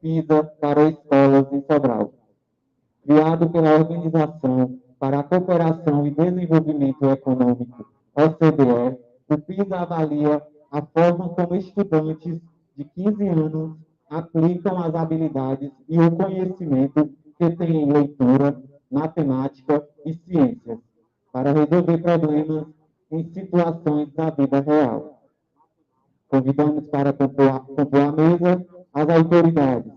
PISA para escolas em Sobral. Criado pela Organização para a Cooperação e Desenvolvimento Econômico, OCDE, o PISA avalia a forma como estudantes de 15 anos aplicam as habilidades e o conhecimento que têm em leitura, matemática e ciências, para resolver problemas em situações da vida real. Convidamos para compor a mesa as autoridades.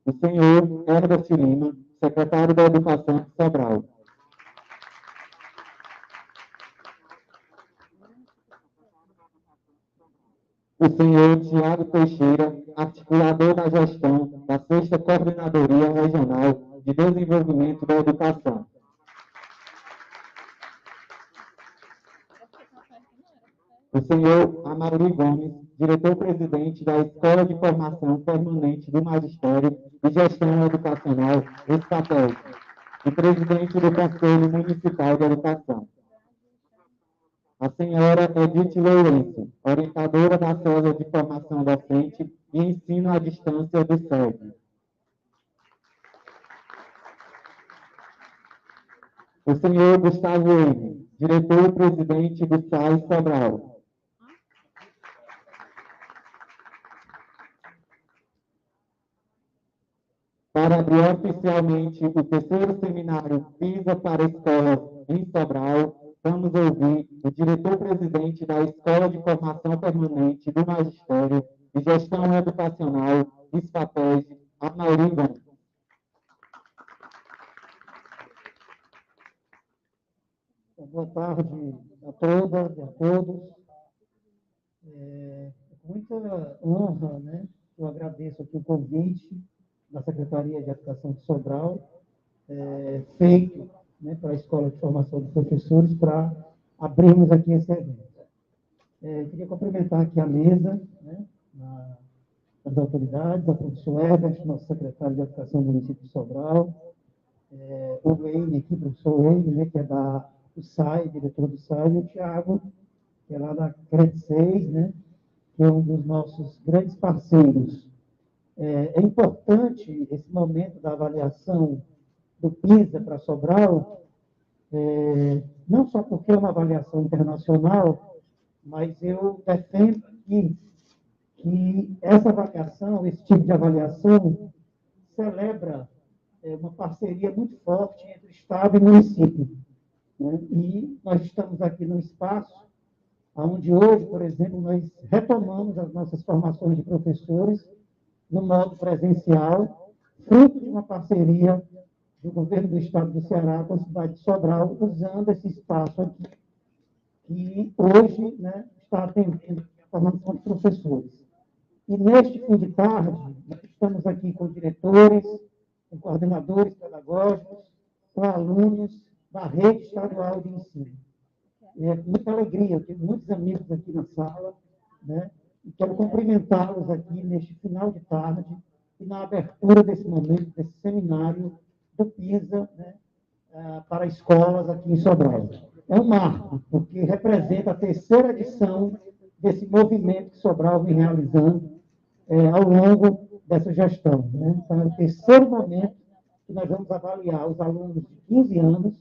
O senhor Herbert Lima, secretário da Educação de Sobral. O senhor Tiago Teixeira, articulador da gestão da 6ª Coordenadoria Regional de Desenvolvimento da Educação. O senhor Amaury Gomes, diretor-presidente da Escola de Formação Permanente do Magistério e Gestão Educacional, ESPATEG, e presidente do Conselho Municipal de Educação. A senhora Edith Lourenço, orientadora da Célula de Formação Docente e Ensino à Distância do SEG. O senhor Gustavo M., diretor-presidente do SAI Sobral. Para abrir oficialmente o 3º seminário PISA para escolas em Sobral, vamos ouvir o diretor-presidente da Escola de Formação Permanente do Magistério e Gestão Educacional, ESPATEG, Amaury Gomes. Boa tarde a todas e a todos. Com muita honra, né, eu agradeço aqui o convite da Secretaria de Educação de Sobral, feito, né, para a Escola de Formação de Professores, para abrirmos aqui esse evento. Queria cumprimentar aqui a mesa, né, as autoridades, a professor Herbert, nosso secretário de Educação do município de Sobral, o Wayne aqui, o professor Wayne, né, que é do SAI, diretor do SAI, e o Tiago, que é lá da CRED 6, né, que é um dos nossos grandes parceiros. É importante esse momento da avaliação do PISA para Sobral, não só porque é uma avaliação internacional, mas eu defendo que essa avaliação, esse tipo de avaliação, celebra uma parceria muito forte entre Estado e município. Né? E nós estamos aqui num espaço onde hoje, por exemplo, nós retomamos as nossas formações de professores no modo presencial, fruto de uma parceria do governo do Estado do Ceará com a cidade de Sobral, usando esse espaço aqui, que hoje, né, está atendendo a formação de professores. E neste fim de tarde, nós estamos aqui com diretores, com coordenadores pedagógicos, com alunos da rede estadual de ensino. Muita alegria, eu tenho muitos amigos aqui na sala, né? E quero cumprimentá-los aqui neste final de tarde e na abertura desse momento, desse seminário do PISA, né, para escolas aqui em Sobral. É um marco, porque representa a 3ª edição desse movimento que Sobral vem realizando ao longo dessa gestão, né? Então, é o terceiro momento que nós vamos avaliar os alunos de 15 anos,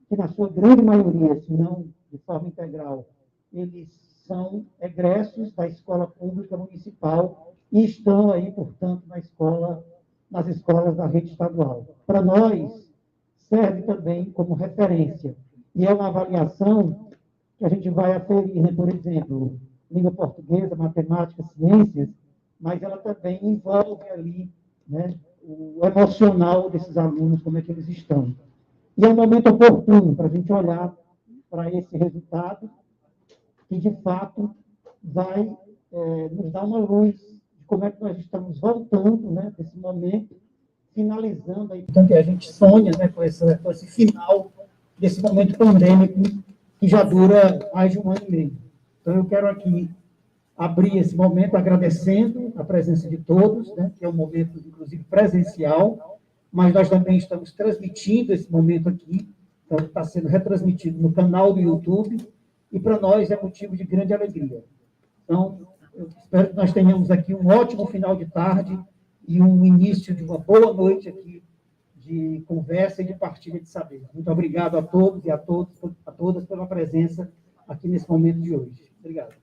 que na sua grande maioria, se não de forma integral, eles são egressos da escola pública municipal e estão aí, portanto, nas escolas da rede estadual. Para nós, serve também como referência. E é uma avaliação que a gente vai aferir, né? Por exemplo, língua portuguesa, matemática, ciências, mas ela também envolve ali, né, o emocional desses alunos, como é que eles estão. E é um momento oportuno para a gente olhar para esse resultado, que de fato vai nos dar uma luz de como é que nós estamos voltando, né, desse momento, finalizando aí. Portanto, a gente sonha, né, com esse final desse momento pandêmico que já dura mais de um ano e meio. Então, eu quero aqui abrir esse momento agradecendo a presença de todos, né, que é um momento, inclusive, presencial, mas nós também estamos transmitindo esse momento aqui, então está sendo retransmitido no canal do YouTube, e para nós é motivo de grande alegria. Então, eu espero que nós tenhamos aqui um ótimo final de tarde e um início de uma boa noite aqui de conversa e de partilha de saber. Muito obrigado a todos e a todas pela presença aqui nesse momento de hoje. Obrigado.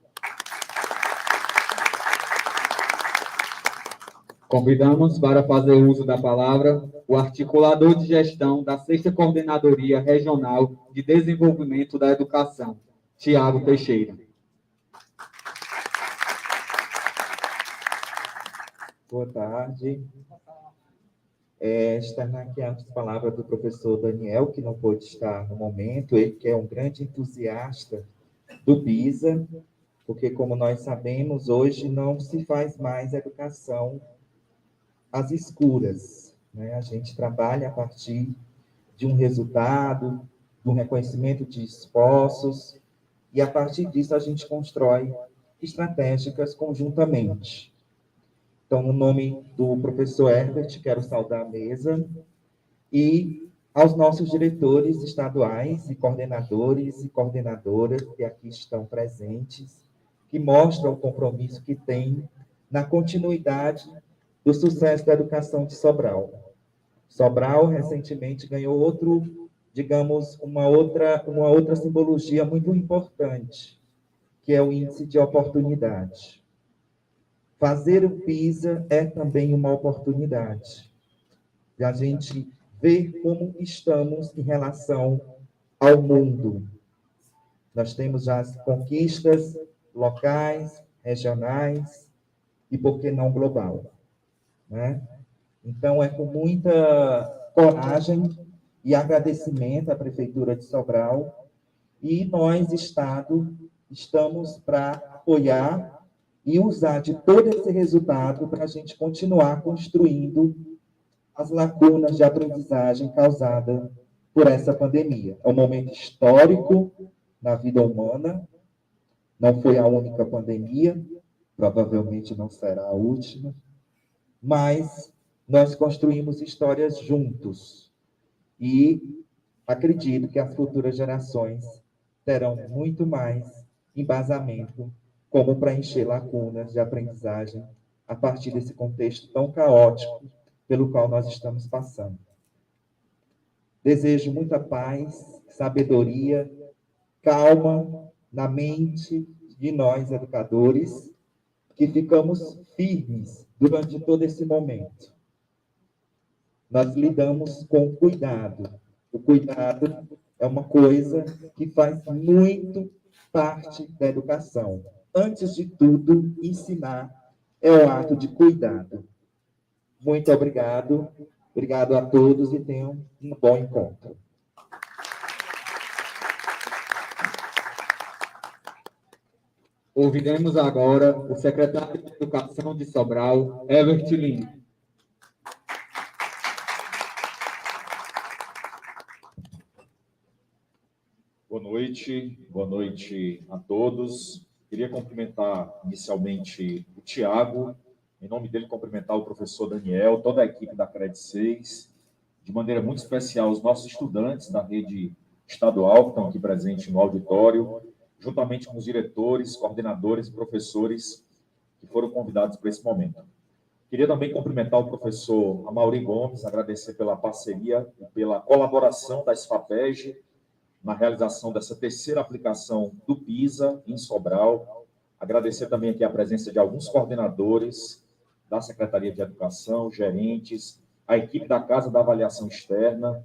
Convidamos para fazer uso da palavra o articulador de gestão da 6ª Coordenadoria Regional de Desenvolvimento da Educação, Tiago Teixeira. Boa tarde. Externar aqui as palavras do professor Daniel, que não pôde estar no momento, ele que é um grande entusiasta do PISA, porque, como nós sabemos, hoje não se faz mais educação às escuras, né? A gente trabalha a partir de um resultado, de um reconhecimento de esforços, e a partir disso a gente constrói estratégicas conjuntamente. Então, no nome do professor Herbert, quero saudar a mesa e aos nossos diretores estaduais e coordenadoras que aqui estão presentes, que mostram o compromisso que têm na continuidade do sucesso da educação de Sobral. Sobral recentemente ganhou uma outra simbologia muito importante, que é o índice de oportunidade. Fazer o PISA é também uma oportunidade de a gente ver como estamos em relação ao mundo. Nós temos já as conquistas locais, regionais e, por que não, global, né? Então, é com muita coragem e agradecimento à Prefeitura de Sobral, e nós, Estado, estamos para apoiar e usar de todo esse resultado para a gente continuar construindo as lacunas de aprendizagem causadas por essa pandemia. É um momento histórico na vida humana, não foi a única pandemia, provavelmente não será a última, mas nós construímos histórias juntos e acredito que as futuras gerações terão muito mais embasamento como preencher lacunas de aprendizagem a partir desse contexto tão caótico pelo qual nós estamos passando. Desejo muita paz, sabedoria, calma na mente de nós, educadores, que ficamos firmes durante todo esse momento. Nós lidamos com cuidado. O cuidado é uma coisa que faz muito parte da educação. Antes de tudo, ensinar é o ato de cuidado. Muito obrigado. Obrigado a todos e tenham um bom encontro. Ouviremos agora o secretário de Educação de Sobral, Herbert Lima. Boa noite a todos. Queria cumprimentar inicialmente o Tiago, em nome dele cumprimentar o professor Daniel, toda a equipe da CRED 6, de maneira muito especial os nossos estudantes da rede estadual que estão aqui presentes no auditório, juntamente com os diretores, coordenadores e professores que foram convidados para esse momento. Queria também cumprimentar o professor Amaury Gomes, agradecer pela parceria e pela colaboração da SFAPEG na realização dessa terceira aplicação do PISA em Sobral. Agradecer também aqui a presença de alguns coordenadores da Secretaria de Educação, gerentes, a equipe da Casa da Avaliação Externa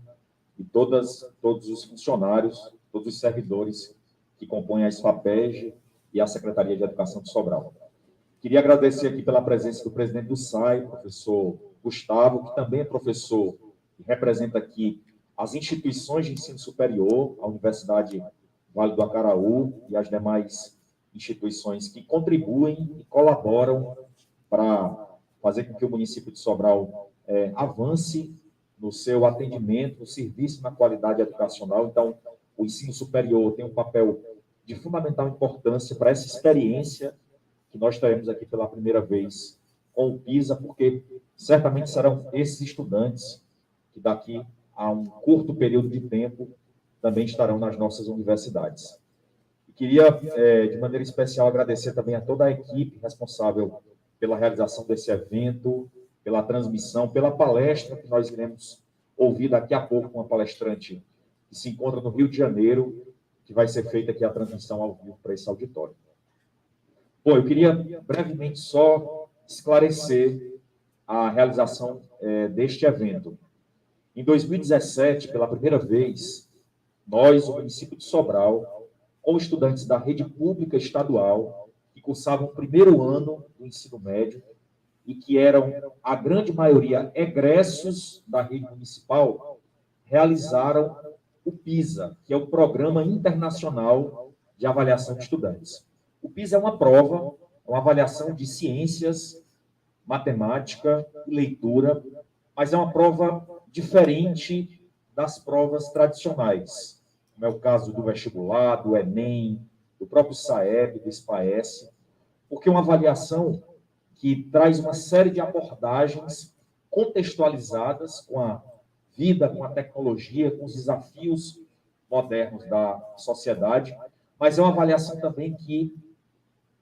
e todos os funcionários, todos os servidores que compõem a SFAPEG e a Secretaria de Educação de Sobral. Queria agradecer aqui pela presença do presidente do SAI, professor Gustavo, que também é professor e representa aqui as instituições de ensino superior, a Universidade Vale do Acaraú e as demais instituições que contribuem e colaboram para fazer com que o município de Sobral avance no seu atendimento, no serviço, na qualidade educacional. Então, o ensino superior tem um papel de fundamental importância para essa experiência que nós teremos aqui pela primeira vez com o PISA, porque certamente serão esses estudantes que daqui a um curto período de tempo também estarão nas nossas universidades. E queria, de maneira especial, agradecer também a toda a equipe responsável pela realização desse evento, pela transmissão, pela palestra que nós iremos ouvir daqui a pouco com uma palestrante que se encontra no Rio de Janeiro, que vai ser feita aqui a transmissão ao vivo para esse auditório. Bom, eu queria brevemente só esclarecer a realização deste evento. Em 2017, pela primeira vez, nós, o município de Sobral, com estudantes da rede pública estadual, que cursavam o primeiro ano do ensino médio, e que eram, a grande maioria, egressos da rede municipal, realizaram o PISA, que é o Programa Internacional de Avaliação de Estudantes. O PISA é uma prova, uma avaliação de ciências, matemática e leitura, mas é uma prova diferente das provas tradicionais, como é o caso do vestibular, do Enem, do próprio SAEB, do SPAES, porque é uma avaliação que traz uma série de abordagens contextualizadas com a vida, com a tecnologia, com os desafios modernos da sociedade, mas é uma avaliação também que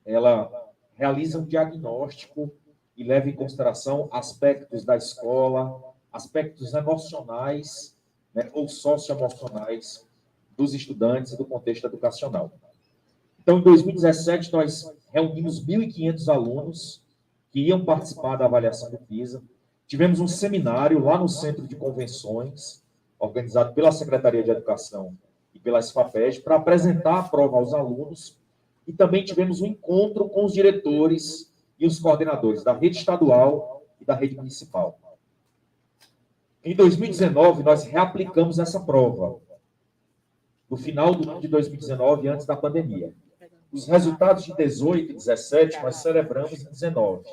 ela realiza um diagnóstico e leva em consideração aspectos da escola, aspectos emocionais, né, ou socioemocionais dos estudantes e do contexto educacional. Então, em 2017, nós reunimos 1.500 alunos que iam participar da avaliação do PISA. Tivemos um seminário lá no Centro de Convenções, organizado pela Secretaria de Educação e pela SFAPEG, para apresentar a prova aos alunos. E também tivemos um encontro com os diretores e os coordenadores da rede estadual e da rede municipal. Em 2019, nós reaplicamos essa prova, no final do ano de 2019, antes da pandemia. Os resultados de 18 e 17 nós celebramos em 19.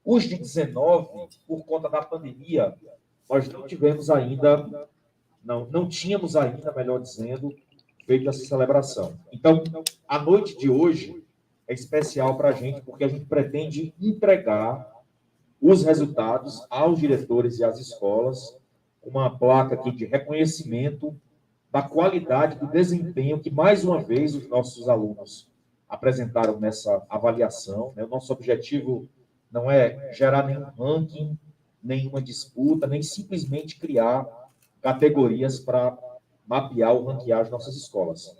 Os de 19, por conta da pandemia, nós não tivemos ainda, não tínhamos ainda, melhor dizendo, feito essa celebração. Então, a noite de hoje é especial para a gente, porque a gente pretende entregar os resultados aos diretores e às escolas, uma placa aqui de reconhecimento da qualidade do desempenho que, mais uma vez, os nossos alunos apresentaram nessa avaliação. O nosso objetivo não é gerar nenhum ranking, nenhuma disputa, nem simplesmente criar categorias para mapear ou ranquear as nossas escolas.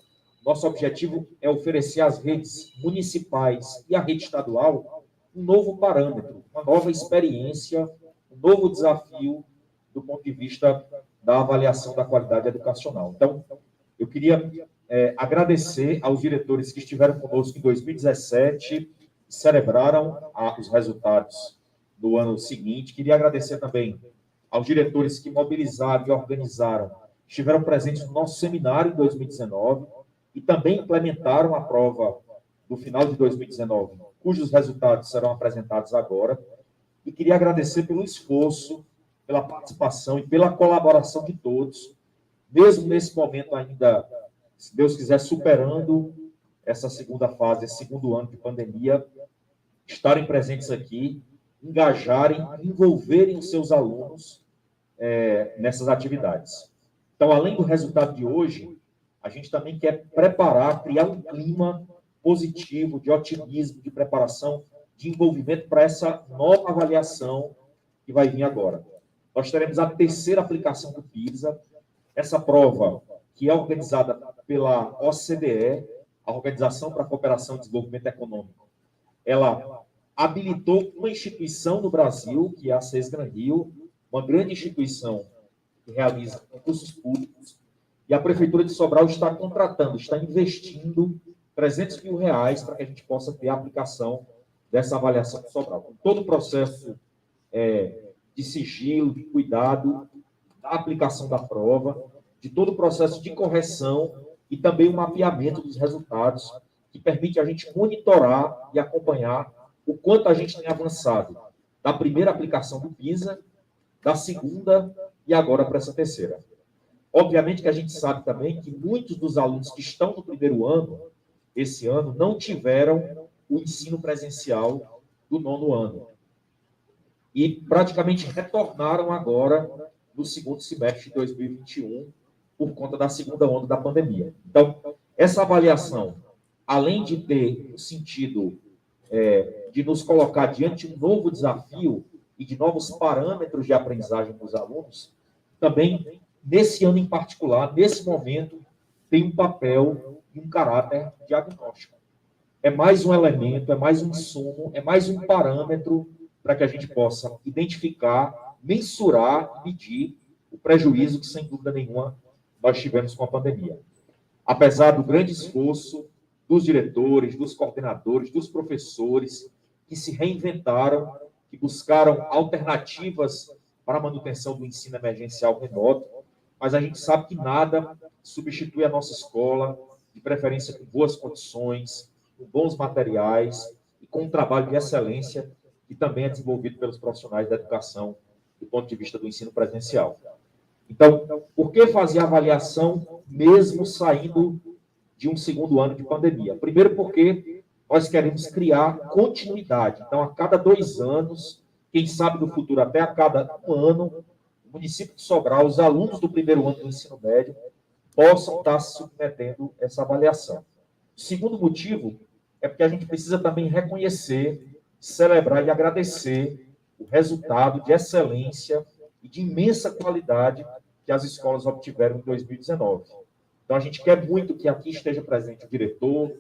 Nosso objetivo é oferecer às redes municipais e à rede estadual um novo parâmetro, uma nova experiência, um novo desafio do ponto de vista da avaliação da qualidade educacional. Então, eu queria agradecer aos diretores que estiveram conosco em 2017 e celebraram os resultados do ano seguinte. Queria agradecer também aos diretores que mobilizaram e organizaram, estiveram presentes no nosso seminário em 2019 e também implementaram a prova do final de 2019, cujos resultados serão apresentados agora. E queria agradecer pelo esforço, pela participação e pela colaboração de todos, mesmo nesse momento ainda, se Deus quiser, superando essa segunda fase, esse segundo ano de pandemia, estarem presentes aqui, engajarem, envolverem os seus alunos nessas atividades. Então, além do resultado de hoje, a gente também quer preparar, criar um clima positivo, de otimismo, de preparação de envolvimento para essa nova avaliação que vai vir agora. Nós teremos a terceira aplicação do PISA, essa prova que é organizada pela OCDE, a Organização para a Cooperação e Desenvolvimento Econômico. Ela habilitou uma instituição no Brasil, que é a CES Rio, uma grande instituição que realiza concursos públicos, e a Prefeitura de Sobral está contratando, está investindo R$300 mil para que a gente possa ter a aplicação dessa avaliação de Sobral. Com todo o processo de sigilo, de cuidado, da aplicação da prova, de todo o processo de correção e também o mapeamento dos resultados, que permite a gente monitorar e acompanhar o quanto a gente tem avançado da primeira aplicação do PISA, da segunda e agora para essa terceira. Obviamente que a gente sabe também que muitos dos alunos que estão no primeiro ano, esse ano, não tiveram o ensino presencial do nono ano. E praticamente retornaram agora no segundo semestre de 2021, por conta da segunda onda da pandemia. Então, essa avaliação, além de ter o sentido de nos colocar diante de um novo desafio e de novos parâmetros de aprendizagem dos alunos, também, nesse ano em particular, nesse momento, tem um papel e um caráter diagnóstico. É mais um elemento, é mais um insumo, é mais um parâmetro para que a gente possa identificar, mensurar e medir o prejuízo que, sem dúvida nenhuma, nós tivemos com a pandemia. Apesar do grande esforço dos diretores, dos coordenadores, dos professores, que se reinventaram, que buscaram alternativas para a manutenção do ensino emergencial remoto, mas a gente sabe que nada substitui a nossa escola, de preferência com boas condições, com bons materiais e com um trabalho de excelência que também é desenvolvido pelos profissionais da educação do ponto de vista do ensino presencial. Então, por que fazer avaliação mesmo saindo de um segundo ano de pandemia? Primeiro, porque nós queremos criar continuidade. Então, a cada 2 anos, quem sabe do futuro até a cada 1 ano, o município de Sobral, os alunos do primeiro ano do ensino médio, possam estar se submetendo a essa avaliação. O segundo motivo é porque a gente precisa também reconhecer, celebrar e agradecer o resultado de excelência e de imensa qualidade que as escolas obtiveram em 2019. Então, a gente quer muito que aqui esteja presente o diretor,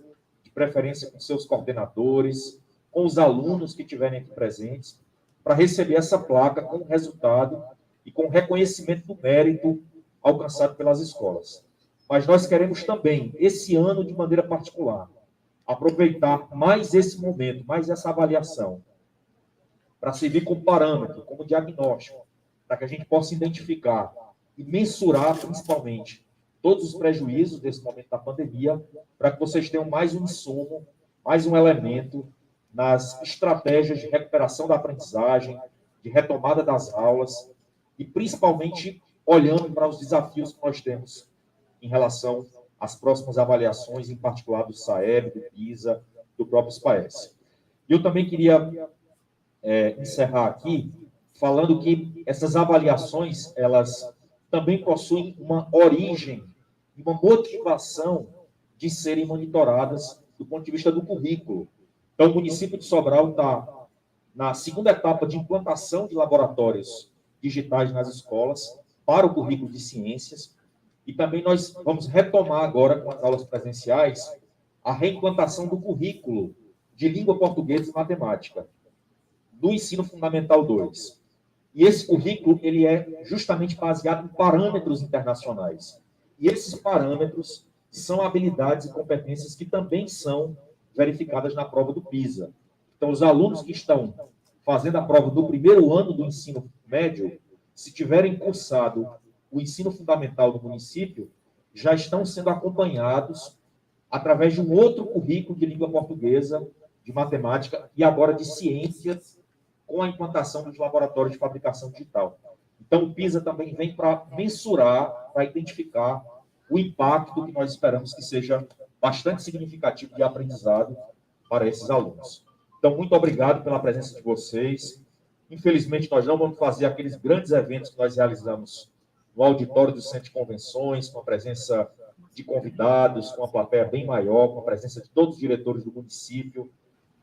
de preferência com seus coordenadores, com os alunos que estiverem aqui presentes, para receber essa placa com o resultado e com o reconhecimento do mérito alcançado pelas escolas. Mas nós queremos também, esse ano, de maneira particular, aproveitar mais esse momento, mais essa avaliação, para servir como parâmetro, como diagnóstico, para que a gente possa identificar e mensurar, principalmente, todos os prejuízos desse momento da pandemia, para que vocês tenham mais um insumo, mais um elemento nas estratégias de recuperação da aprendizagem, de retomada das aulas, e principalmente olhando para os desafios que nós temos em relação às próximas avaliações, em particular do SAEB, do PISA, do próprio SPAES. E eu também queria encerrar aqui falando que essas avaliações, elas também possuem uma origem e uma motivação de serem monitoradas do ponto de vista do currículo. Então, o município de Sobral está na segunda etapa de implantação de laboratórios digitais nas escolas para o currículo de ciências, e também nós vamos retomar agora, com as aulas presenciais, a reimplantação do currículo de língua portuguesa e matemática, do ensino fundamental 2. E esse currículo, ele é justamente baseado em parâmetros internacionais. E esses parâmetros são habilidades e competências que também são verificadas na prova do PISA. Então, os alunos que estão fazendo a prova do primeiro ano do ensino médio, se tiverem cursado o ensino fundamental do município, já estão sendo acompanhados através de um outro currículo de língua portuguesa, de matemática e agora de ciências, com a implantação dos laboratórios de fabricação digital. Então, o PISA também vem para mensurar, para identificar o impacto que nós esperamos que seja bastante significativo de aprendizado para esses alunos. Então, muito obrigado pela presença de vocês. Infelizmente, nós não vamos fazer aqueles grandes eventos que nós realizamos no auditório do Centro de Convenções, com a presença de convidados, com uma plateia bem maior, com a presença de todos os diretores do município,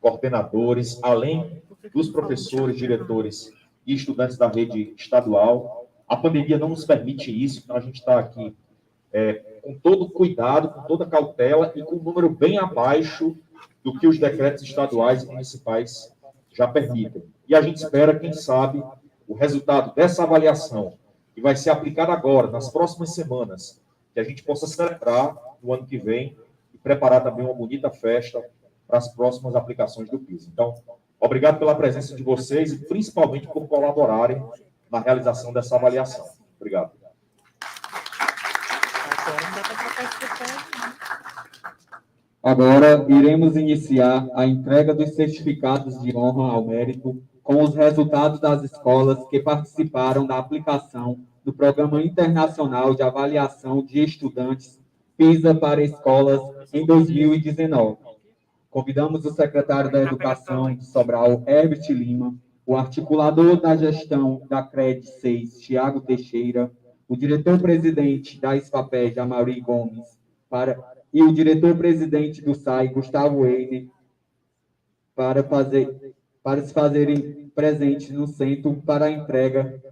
coordenadores, além dos professores, diretores e estudantes da rede estadual. A pandemia não nos permite isso, então a gente está aqui com todo cuidado, com toda cautela e com um número bem abaixo do que os decretos estaduais e municipais já permitem. E a gente espera, quem sabe, o resultado dessa avaliação, que vai ser aplicada agora, nas próximas semanas, que a gente possa celebrar no ano que vem e preparar também uma bonita festa para as próximas aplicações do PISA. Então, obrigado pela presença de vocês e principalmente por colaborarem na realização dessa avaliação. Obrigado. Agora iremos iniciar a entrega dos certificados de honra ao mérito com os resultados das escolas que participaram da aplicação do Programa Internacional de Avaliação de Estudantes PISA para escolas em 2019. Convidamos o secretário da Educação de Sobral, Herbert Lima, o articulador da gestão da CRED 6, Tiago Teixeira, o diretor-presidente da SFAPED, Amaury Gomes, e o diretor-presidente do SAI, Gustavo Weiner, para se fazerem presentes no centro para a entrega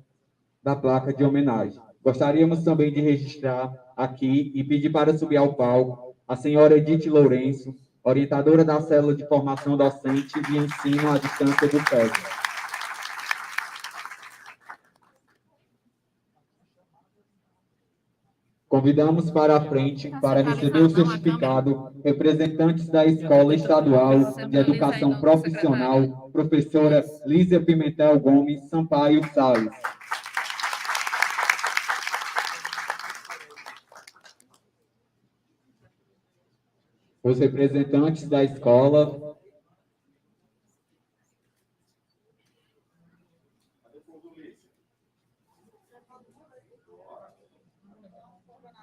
da placa de homenagem. Gostaríamos também de registrar aqui e pedir para subir ao palco a senhora Edith Lourenço, orientadora da Célula de Formação Docente e Ensino à Distância do PEG. Convidamos para a frente para receber o certificado representantes da Escola Estadual de Educação Profissional, professora Lísia Pimentel Gomes Sampaio Salles. Os representantes da escola.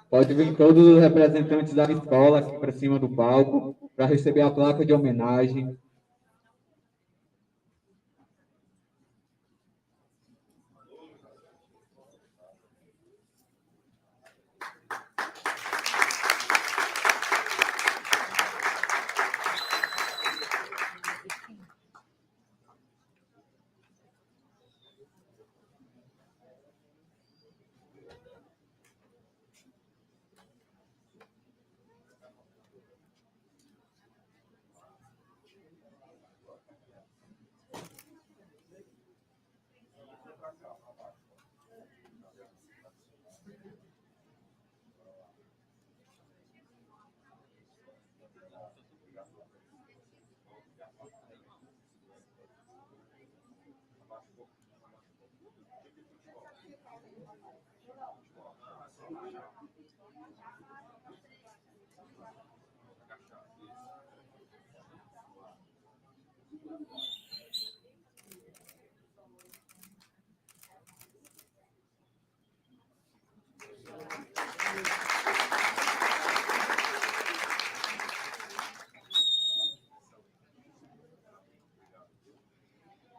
Pode vir todos os representantes da escola aqui para cima do palco para receber a placa de homenagem.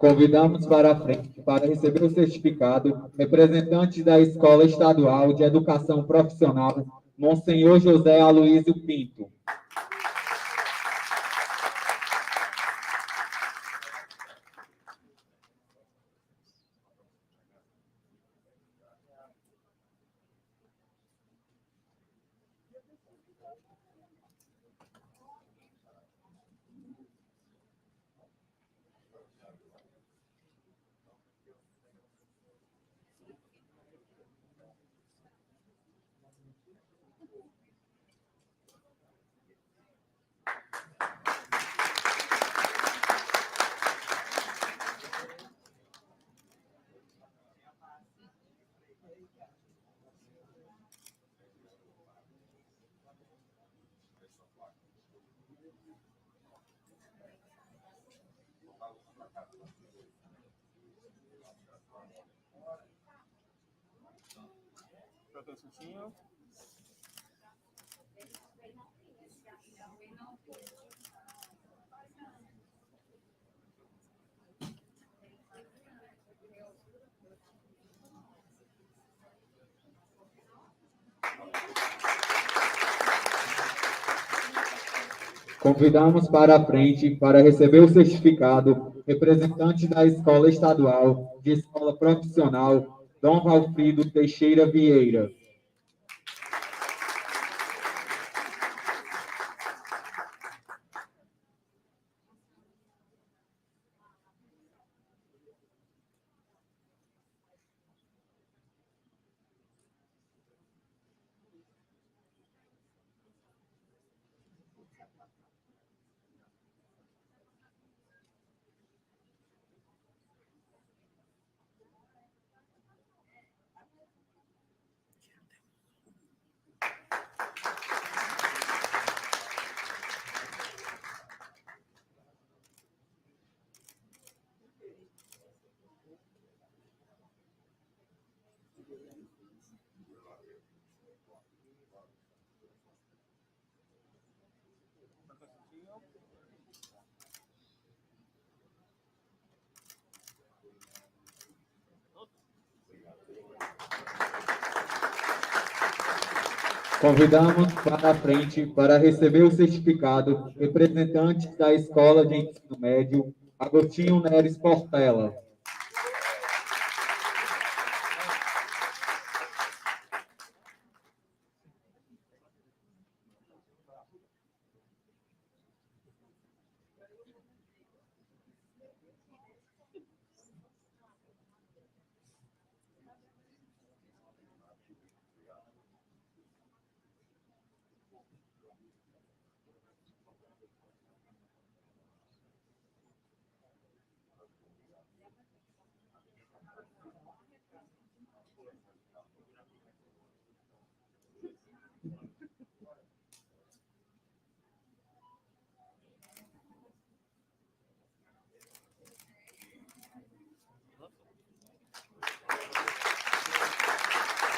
Convidamos para a frente para receber o certificado representantes da Escola Estadual de Educação Profissional, Monsenhor José Aloísio Pinto. Convidamos para a frente para receber o certificado representante da Escola Estadual de Escola Profissional Dom Valfrido Teixeira Vieira. Convidamos para a frente para receber o certificado representantes da Escola de Ensino Médio Agostinho Neres Portela.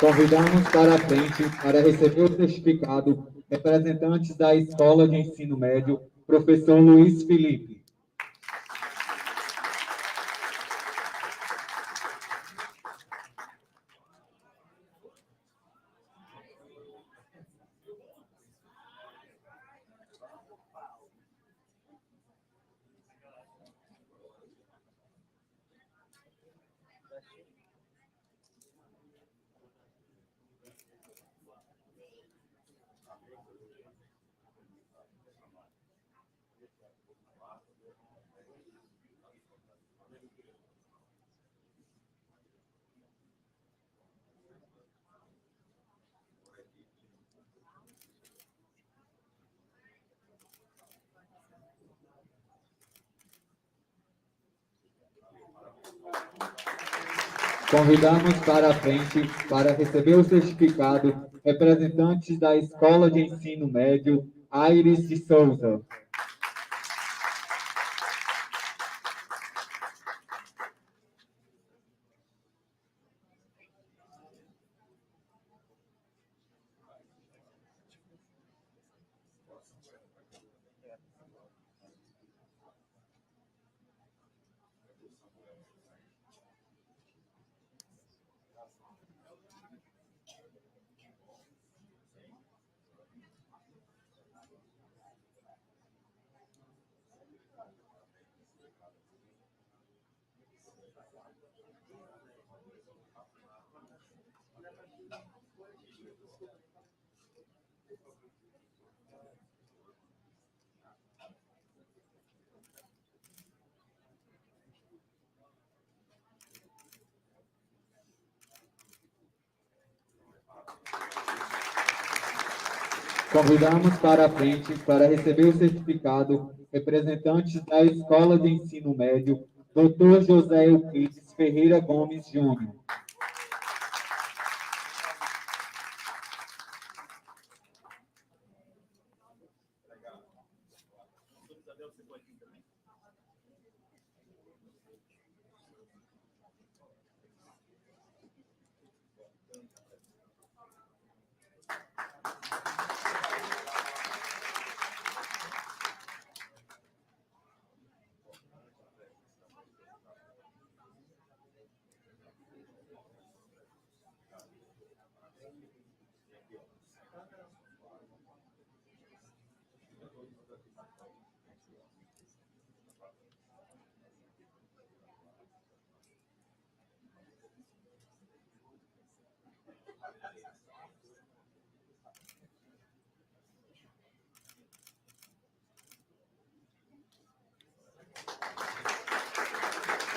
Convidamos para a frente para receber o certificado representantes da Escola de Ensino Médio, professor Luiz Felipe. Convidamos para a frente para receber o certificado representantes da Escola de Ensino Médio Aires de Souza. Convidamos para a frente para receber o certificado representantes da Escola de Ensino Médio, Dr. José Euclides Ferreira Gomes Júnior.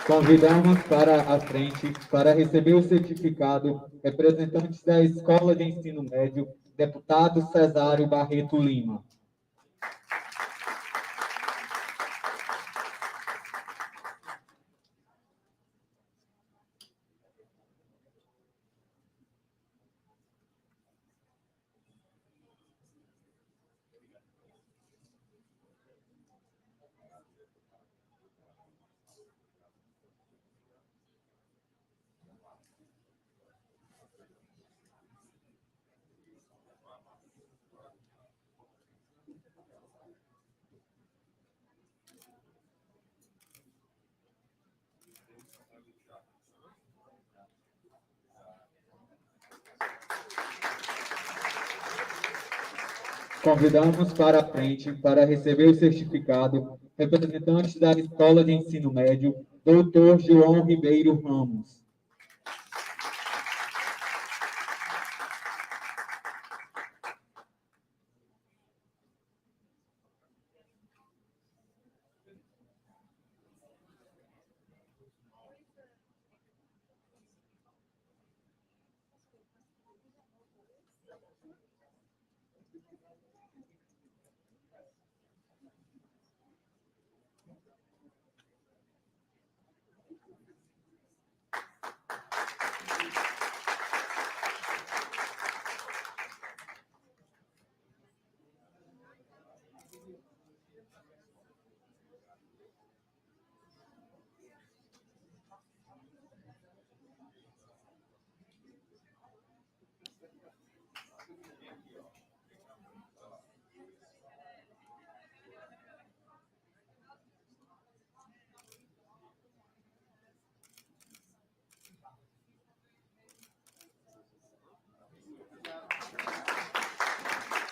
Convidamos para a frente para receber o certificado representantes da Escola de Ensino Médio, deputado Cesário Barreto Lima. Convidamos para a frente para receber o certificado representantes da Escola de Ensino Médio, doutor João Ribeiro Ramos.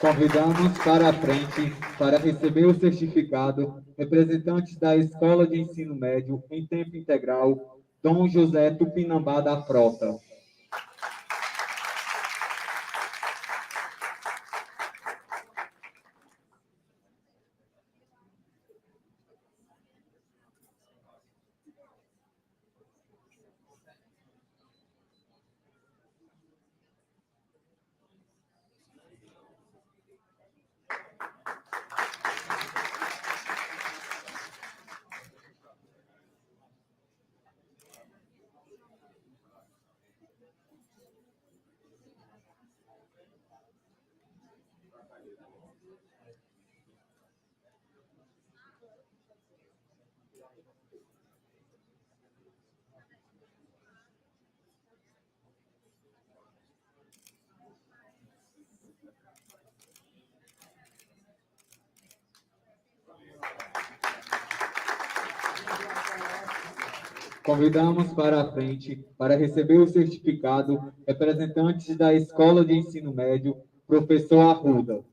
Convidamos para a frente para receber o certificado representantes da Escola de Ensino Médio em tempo integral, Dom José Tupinambá da Frota. Convidamos para a frente para receber o certificado representantes da Escola de Ensino Médio, professor Arruda.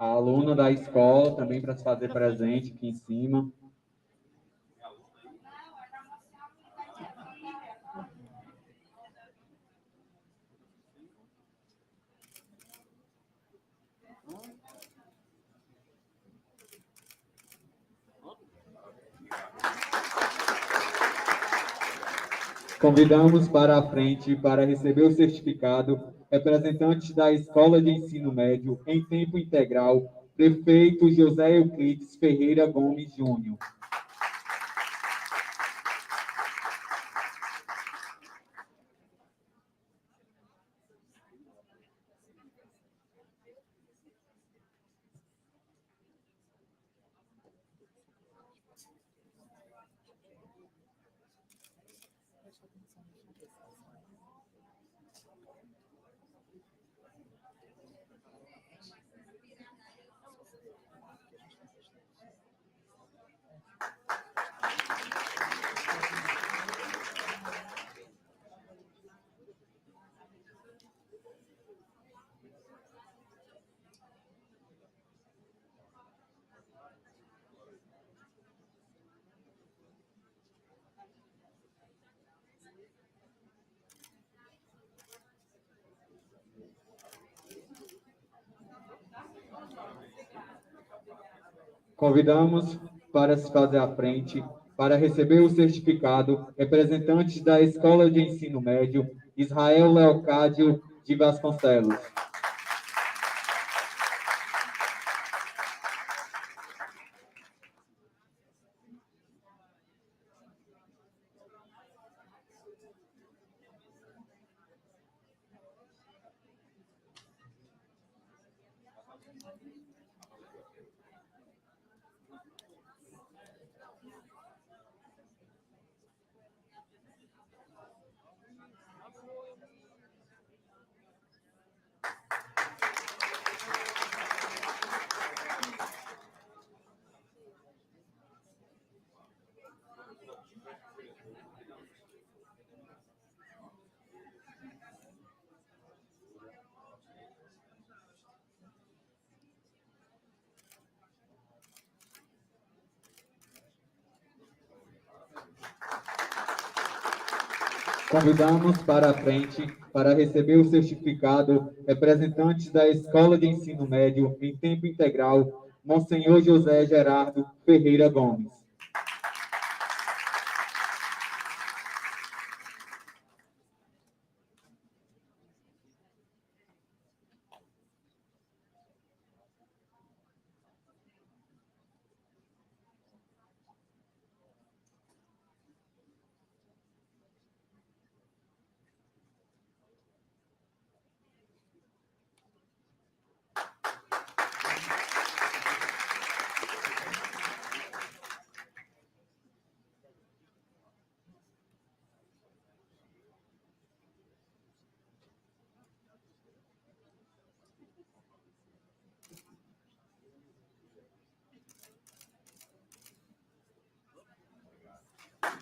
A aluna da escola também para se fazer presente aqui em cima. Convidamos para a frente para receber o certificado representantes da Escola de Ensino Médio em tempo integral, prefeito José Euclides Ferreira Gomes Júnior. Convidamos para se fazer à frente, para receber o certificado, representantes da Escola de Ensino Médio, Israel Leocádio de Vasconcelos. Convidamos para a frente, para receber o certificado, representantes da Escola de Ensino Médio em Tempo Integral, Monsenhor José Gerardo Ferreira Gomes.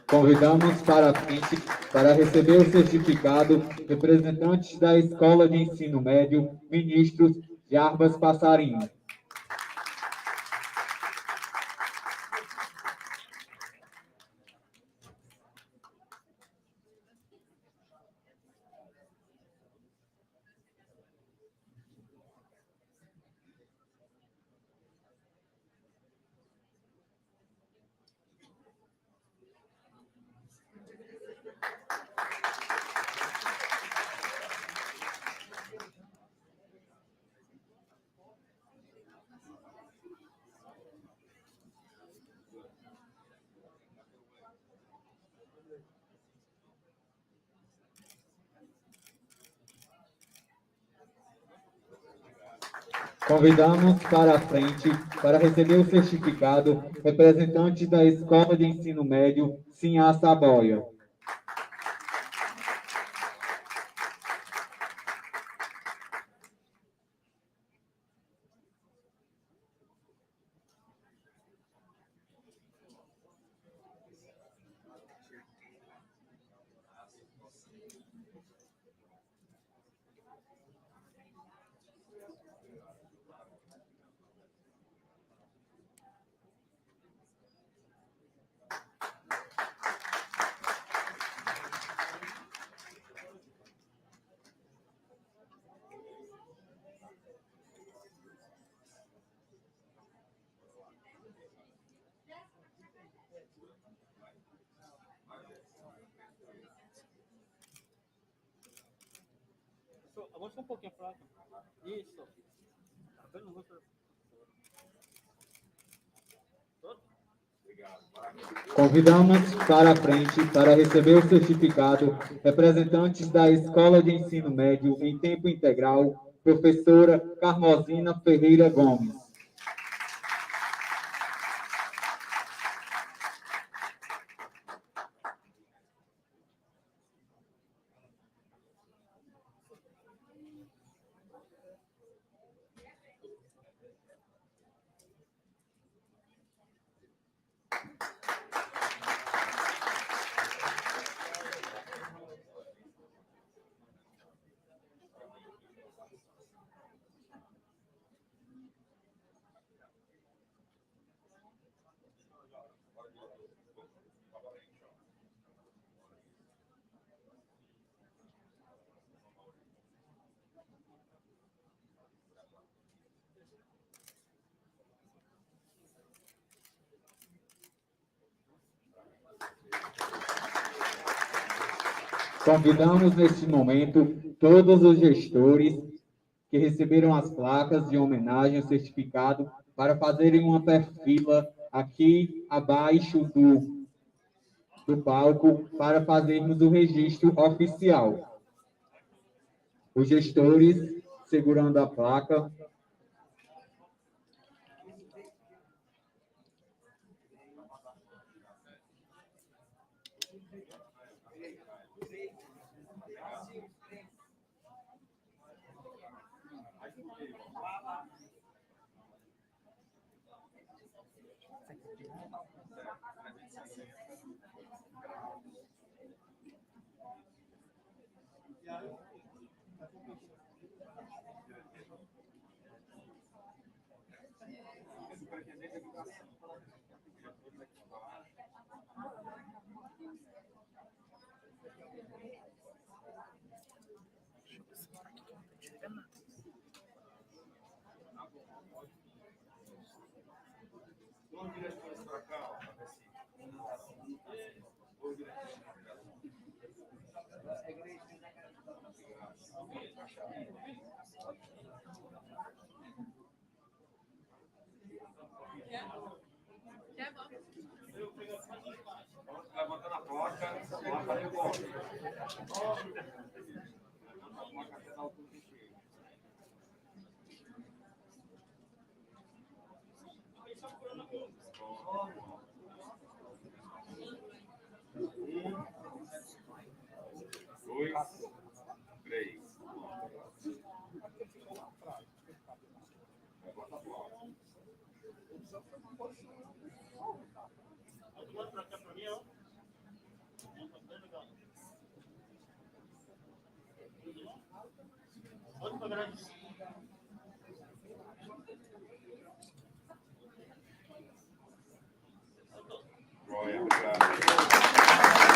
Convidamos para a frente, para receber o certificado, representantes da Escola de Ensino Médio, ministros Jarbas Passarinho. Convidamos para a frente, para receber o certificado, representantes da Escola de Ensino Médio, Sinhá Saboia. Avança um pouquinho para lá. Isso. Convidamos para a frente, para receber o certificado, representantes da Escola de Ensino Médio em Tempo Integral, professora Carmosina Ferreira Gomes. Convidamos neste momento todos os gestores que receberam as placas de homenagem ao certificado para fazerem uma perfila aqui abaixo do palco para fazermos o registro oficial. Os gestores segurando a placa. Levantando a placa,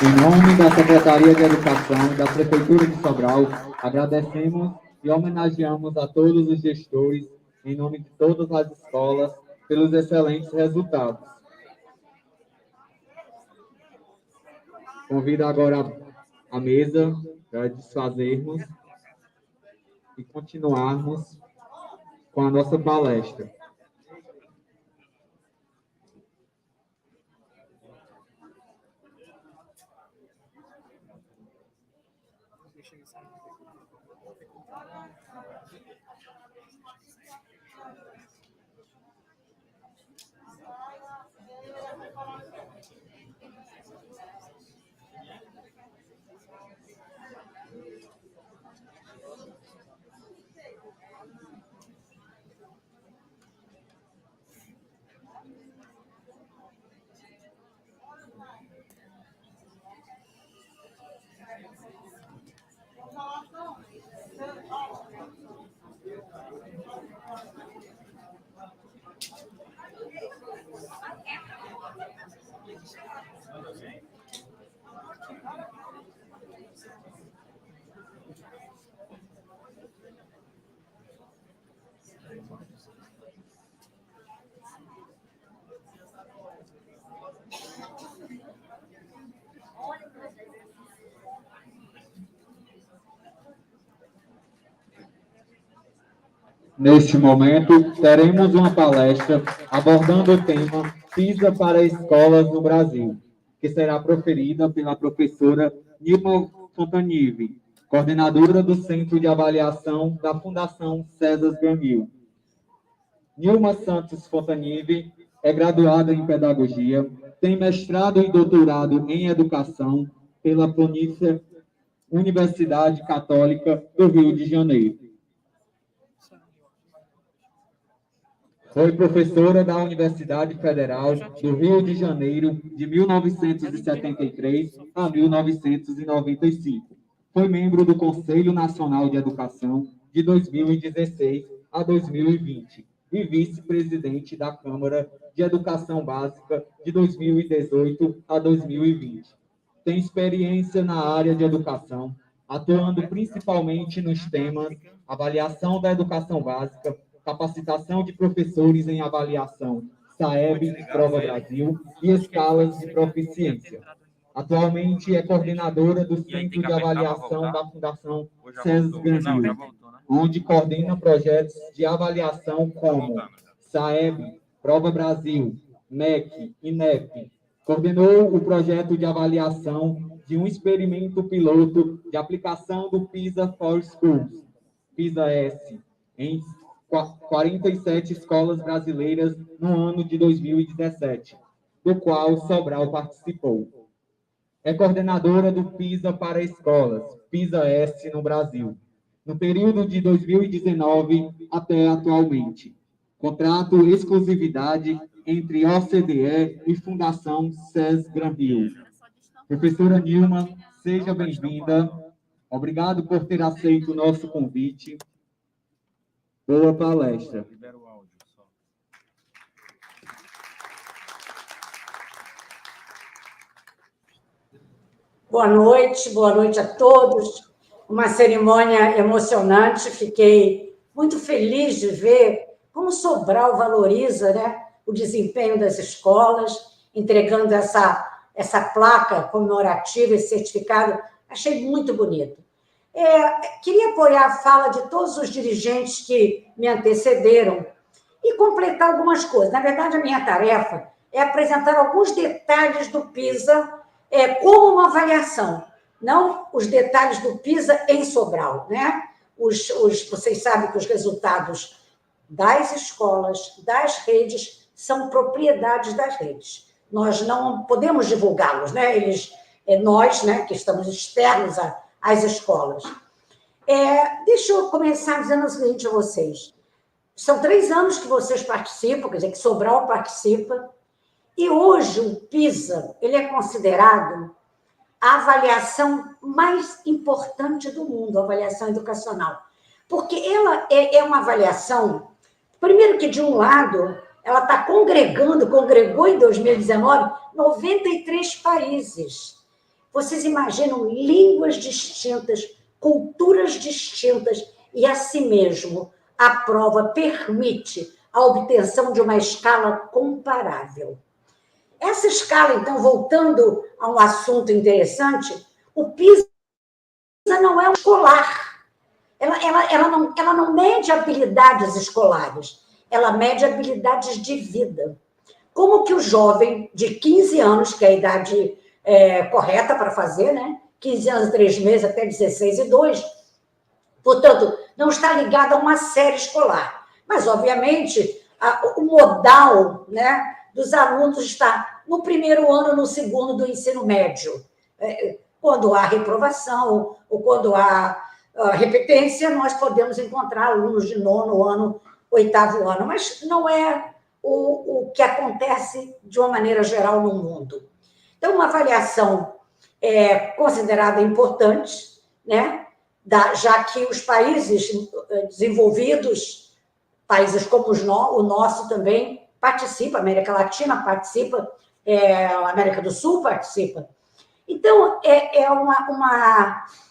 Em nome da Secretaria de Educação da Prefeitura de Sobral, agradecemos e homenageamos a todos os gestores, em nome de todas as escolas, pelos excelentes resultados. Convido agora a mesa para desfazermos e continuarmos com a nossa palestra. Neste momento, teremos uma palestra abordando o tema PISA para escolas no Brasil, que será proferida pela professora Nilma Fontanive, coordenadora do Centro de Avaliação da Fundação César Gramil. Nilma Santos Fontanive é graduada em Pedagogia, tem mestrado e doutorado em Educação pela Pontífice Universidade Católica do Rio de Janeiro. Foi professora da Universidade Federal do Rio de Janeiro de 1973 a 1995. Foi membro do Conselho Nacional de Educação de 2016 a 2020 e vice-presidente da Câmara de Educação Básica de 2018 a 2020. Tem experiência na área de educação, atuando principalmente nos temas avaliação da educação básica, capacitação de professores em avaliação, SAEB, Prova Brasil e escalas de proficiência. Atualmente é coordenadora do Centro de Avaliação da Fundação César Granville, onde coordena projetos de avaliação como SAEB, Prova Brasil, MEC, INEP. Coordenou o projeto de avaliação de um experimento piloto de aplicação do PISA for Schools, PISA-S, em 47 escolas brasileiras no ano de 2017, do qual Sobral participou. É coordenadora do PISA para escolas, PISA-S no Brasil, no período de 2019 até atualmente. Contrato exclusividade entre OCDE e Fundação César Granville. Professora Nilma, seja bem-vinda. Obrigado por ter aceito o nosso convite. Boa palestra. Libera o áudio só. Boa noite a todos. Uma cerimônia emocionante. Fiquei muito feliz de ver como Sobral valoriza, né, o desempenho das escolas, entregando essa placa comemorativa, esse certificado. Achei muito bonito. Queria apoiar a fala de todos os dirigentes que me antecederam e completar algumas coisas. Na verdade, a minha tarefa é apresentar alguns detalhes do PISA como uma avaliação, não os detalhes do PISA em Sobral, né? Vocês sabem que os resultados das escolas, das redes, são propriedades das redes. Nós não podemos divulgá-los, né? Nós, né, que estamos externos às escolas. Deixa eu começar dizendo o seguinte a vocês. São 3 anos que vocês participam, quer dizer, que Sobral participa, e hoje o PISA ele é considerado a avaliação mais importante do mundo, a avaliação educacional. Porque ela é uma avaliação, primeiro que, de um lado, ela está congregou em 2019 93 países. Vocês imaginam línguas distintas, culturas distintas, e assim mesmo a prova permite a obtenção de uma escala comparável. Essa escala, então, voltando a um assunto interessante, o PISA não é um escolar. Ela não mede habilidades escolares, ela mede habilidades de vida. Como que o jovem de 15 anos, que é a idade correta para fazer, né? 15 anos e 3 meses até 16 e 2, portanto, não está ligado a uma série escolar. Mas, obviamente, o modal, né, dos alunos está no primeiro ano, no segundo do ensino médio. Quando há reprovação ou quando há repetência, nós podemos encontrar alunos de 9º ano, 8º ano, mas não é o que acontece de uma maneira geral no mundo. Então, uma avaliação é considerada importante, né? Já que os países desenvolvidos, países como o nosso também, participa, a América Latina participa, a América do Sul participa. Então, é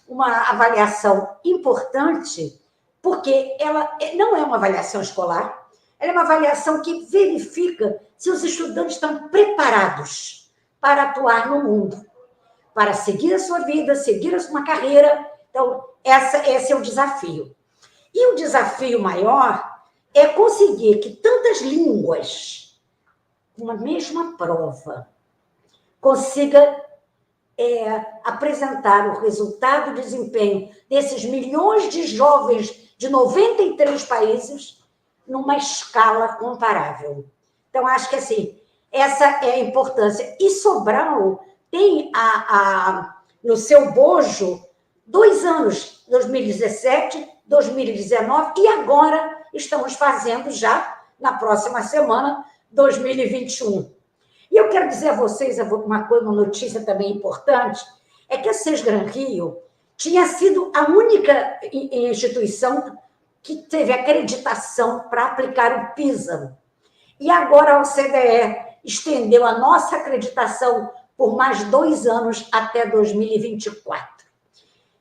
uma avaliação importante, porque ela não é uma avaliação escolar, ela é uma avaliação que verifica se os estudantes estão preparados para atuar no mundo, para seguir a sua vida, seguir uma carreira. Então, esse é o desafio. E o desafio maior é conseguir que tantas línguas, uma mesma prova, consiga apresentar o resultado de desempenho desses milhões de jovens de 93 países numa escala comparável. Então, acho que assim, essa é a importância. E Sobral tem no seu bojo 2 anos, 2017, 2019, e agora estamos fazendo já, na próxima semana, 2021. E eu quero dizer a vocês uma notícia também importante, é que a Cesgran Rio tinha sido a única instituição que teve acreditação para aplicar o PISA. E agora a OCDE estendeu a nossa acreditação por mais 2 anos até 2024.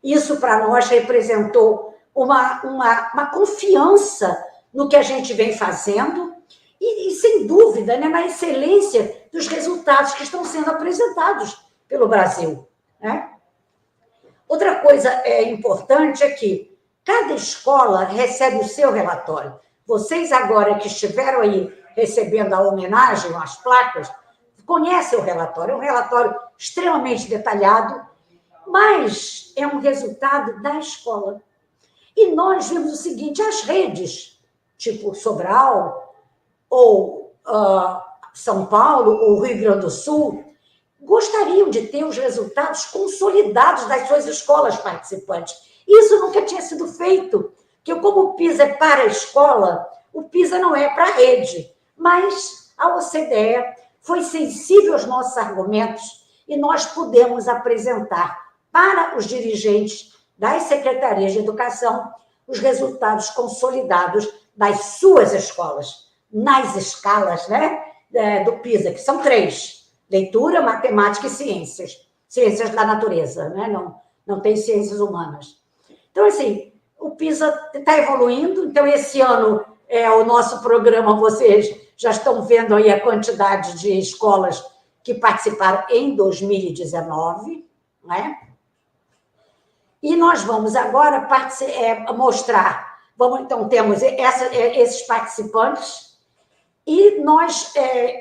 Isso, para nós, representou uma confiança no que a gente vem fazendo e sem dúvida, né, na excelência dos resultados que estão sendo apresentados pelo Brasil, né? Outra coisa importante é que cada escola recebe o seu relatório. Vocês agora que estiveram aí recebendo a homenagem, as placas, conhecem o relatório. É um relatório extremamente detalhado, mas é um resultado da escola. E nós vimos o seguinte, as redes, tipo Sobral, ou São Paulo, ou Rio Grande do Sul, gostariam de ter os resultados consolidados das suas escolas participantes. Isso nunca tinha sido feito, porque como o PISA é para a escola, o PISA não é para a rede. Mas a OCDE foi sensível aos nossos argumentos e nós pudemos apresentar para os dirigentes das secretarias de educação os resultados consolidados das suas escolas, nas escalas, né, do PISA, que são 3, leitura, matemática e ciências da natureza, né? Não tem ciências humanas. Então, assim, o PISA está evoluindo, então esse ano o nosso programa, vocês já estão vendo aí a quantidade de escolas que participaram em 2019, né? E nós vamos agora mostrar, então temos esses participantes, e nós,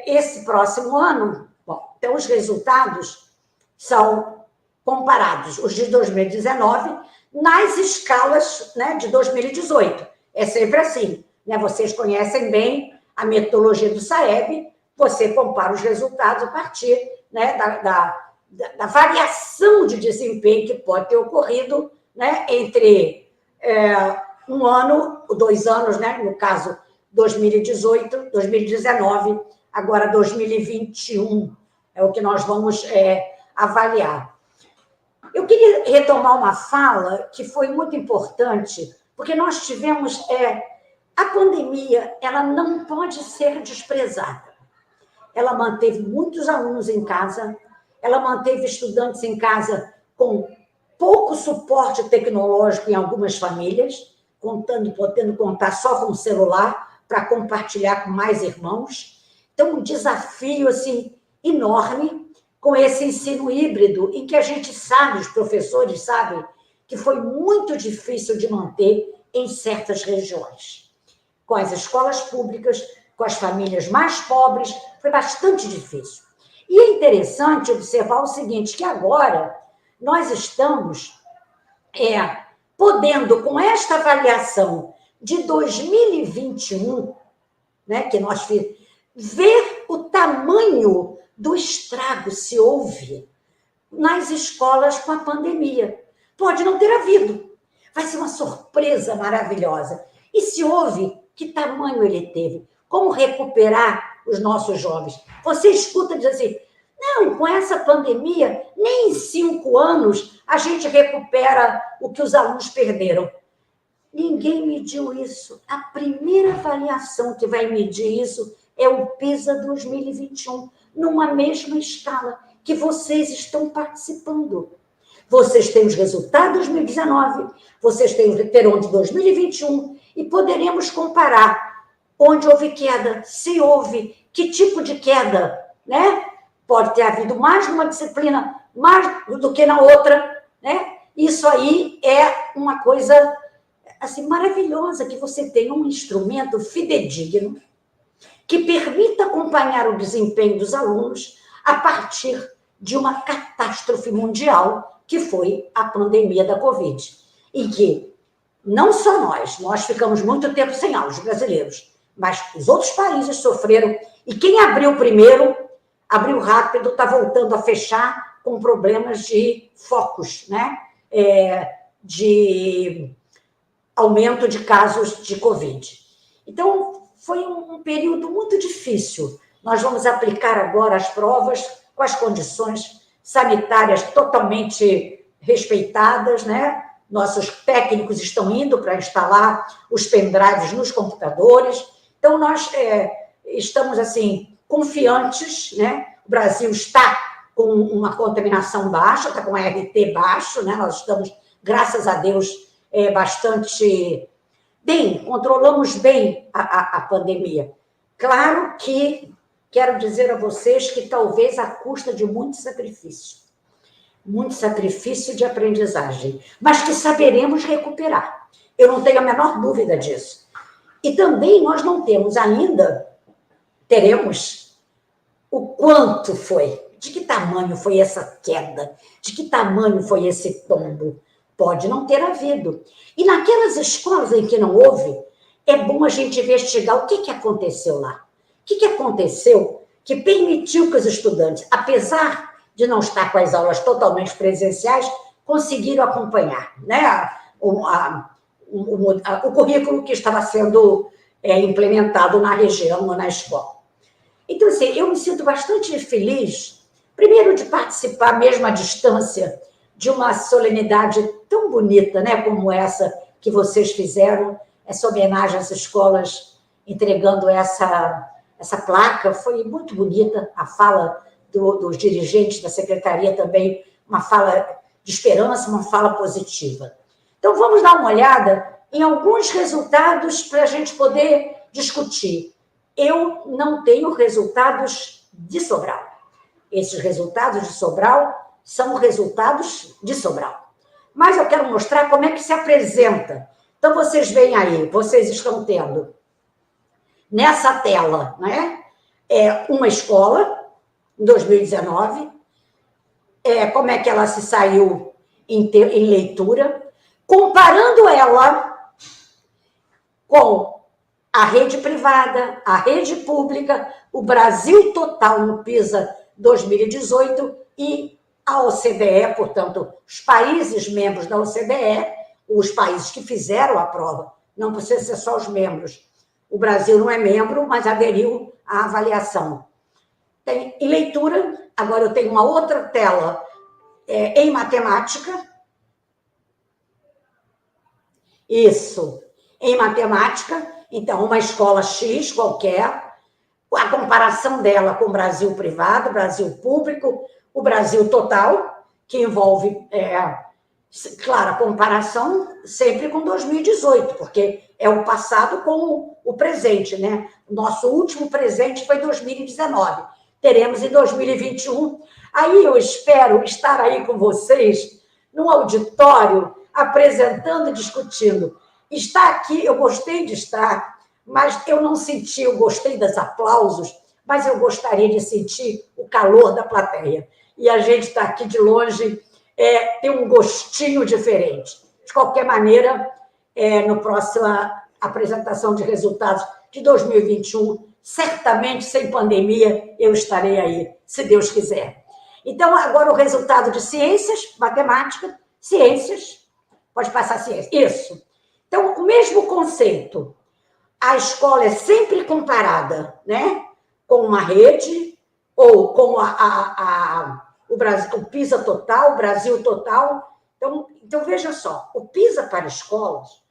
esse próximo ano, então os resultados são comparados, os de 2019, nas escalas, né, de 2018. É sempre assim, né? Vocês conhecem bem a metodologia do SAEB, você compara os resultados a partir, né, da variação de desempenho que pode ter ocorrido, né, entre um ano, 2 anos, né, no caso 2018, 2019, agora 2021, é o que nós vamos avaliar. Eu queria retomar uma fala que foi muito importante, porque nós tivemos a pandemia, ela não pode ser desprezada. Ela manteve muitos alunos em casa, ela manteve estudantes em casa com pouco suporte tecnológico em algumas famílias, podendo contar só com o celular para compartilhar com mais irmãos. Então, um desafio assim, enorme com esse ensino híbrido, em que a gente sabe, os professores sabem, que foi muito difícil de manter em certas regiões. Com as escolas públicas, com as famílias mais pobres, foi bastante difícil. E é interessante observar o seguinte, que agora nós estamos podendo, com esta avaliação de 2021, né, que nós fizemos, ver o tamanho do estrago se houve nas escolas com a pandemia. Pode não ter havido. Vai ser uma surpresa maravilhosa. E se houve, que tamanho ele teve? Como recuperar os nossos jovens? Você escuta dizer assim, não, com essa pandemia, nem em 5 anos a gente recupera o que os alunos perderam. Ninguém mediu isso. A primeira avaliação que vai medir isso é o PISA 2021, numa mesma escala que vocês estão participando. Vocês têm os resultados de 2019, vocês terão de 2021 e poderemos comparar onde houve queda, se houve, que tipo de queda, né? Pode ter havido mais numa disciplina mais do que na outra, né? Isso aí é uma coisa assim maravilhosa, que você tenha um instrumento fidedigno que permita acompanhar o desempenho dos alunos a partir de uma catástrofe mundial, que foi a pandemia da Covid, em que não só nós ficamos muito tempo sem aula, os brasileiros, mas os outros países sofreram, e quem abriu primeiro, abriu rápido, está voltando a fechar com problemas de focos, né? De aumento de casos de Covid. Então, foi um período muito difícil. Nós vamos aplicar agora as provas com as condições sanitárias totalmente respeitadas, né? Nossos técnicos estão indo para instalar os pendrives nos computadores. Então, nós estamos, assim, confiantes, né? O Brasil está com uma contaminação baixa, está com RT baixo, né? Nós estamos, graças a Deus, bastante bem, controlamos bem a pandemia. Claro que quero dizer a vocês que talvez à custa de muito sacrifício. muito sacrifício de aprendizagem, mas que saberemos recuperar. Eu não tenho a menor dúvida disso. E também nós não temos ainda, teremos, o quanto foi, de que tamanho foi essa queda, de que tamanho foi esse tombo. Pode não ter havido. E naquelas escolas em que não houve, é bom a gente investigar o que aconteceu lá. O que aconteceu que permitiu que os estudantes, apesar de não estar com as aulas totalmente presenciais, conseguiram acompanhar, né, o currículo que estava sendo implementado na região ou na escola. Então, assim, eu me sinto bastante feliz, primeiro, de participar mesmo à distância de uma solenidade tão bonita, né, como essa que vocês fizeram, essa homenagem às escolas, entregando essa placa. Foi muito bonita a fala dos dirigentes da secretaria também, uma fala de esperança, uma fala positiva. Então, vamos dar uma olhada em alguns resultados para a gente poder discutir. Eu não tenho resultados de Sobral. Esses resultados de Sobral são resultados de Sobral. Mas eu quero mostrar como é que se apresenta. Então, vocês veem aí, vocês estão tendo nessa tela, né, uma escola, em 2019, como é que ela se saiu em leitura, comparando ela com a rede privada, a rede pública, o Brasil total no PISA 2018 e a OCDE, portanto, os países membros da OCDE, os países que fizeram a prova, não precisa ser só os membros. O Brasil não é membro, mas aderiu à avaliação. Em leitura, agora eu tenho uma outra tela em matemática. Isso, em matemática. Então, uma escola X qualquer, a comparação dela com o Brasil privado, Brasil público, o Brasil total, que envolve, claro, a comparação sempre com 2018, porque é o passado com o presente, né? O nosso último presente foi 2019. Teremos em 2021. Aí eu espero estar aí com vocês, num auditório, apresentando e discutindo. Estar aqui, eu gostei de estar, mas eu não senti, eu gostei dos aplausos, mas eu gostaria de sentir o calor da plateia. E a gente está aqui de longe, tem um gostinho diferente. De qualquer maneira, no próximo apresentação de resultados de 2021, certamente, sem pandemia, eu estarei aí, se Deus quiser. Então, agora o resultado de ciências, matemática, ciências, pode passar ciências, isso. Então, o mesmo conceito, a escola é sempre comparada, né, com uma rede ou com o Brasil, o PISA total, o Brasil total. Então, veja só, o PISA para escolas,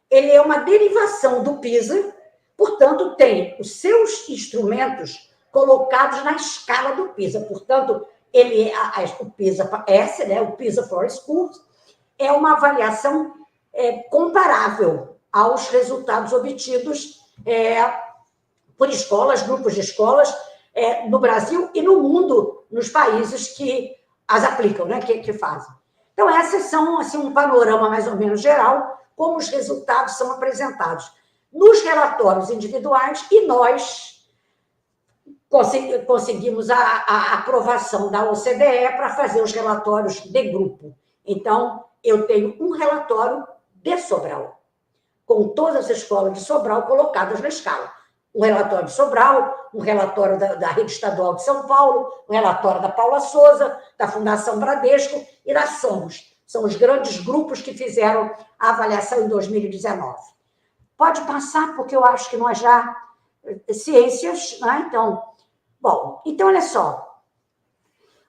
ele é uma derivação do PISA, portanto, tem os seus instrumentos colocados na escala do PISA. Portanto, o PISA S, né, o PISA for Schools, é uma avaliação comparável aos resultados obtidos por escolas, grupos de escolas, no Brasil e no mundo, nos países que as aplicam, né, que fazem. Então, essas são assim, um panorama mais ou menos geral, como os resultados são apresentados nos relatórios individuais, e nós conseguimos a aprovação da OCDE para fazer os relatórios de grupo. Então, eu tenho um relatório de Sobral, com todas as escolas de Sobral colocadas na escala. Um relatório de Sobral, um relatório da Rede Estadual de São Paulo, um relatório da Paula Souza, da Fundação Bradesco e da Somos. São os grandes grupos que fizeram a avaliação em 2019. Pode passar, porque eu acho que nós já... Ciências, né? Então, bom, então, olha só.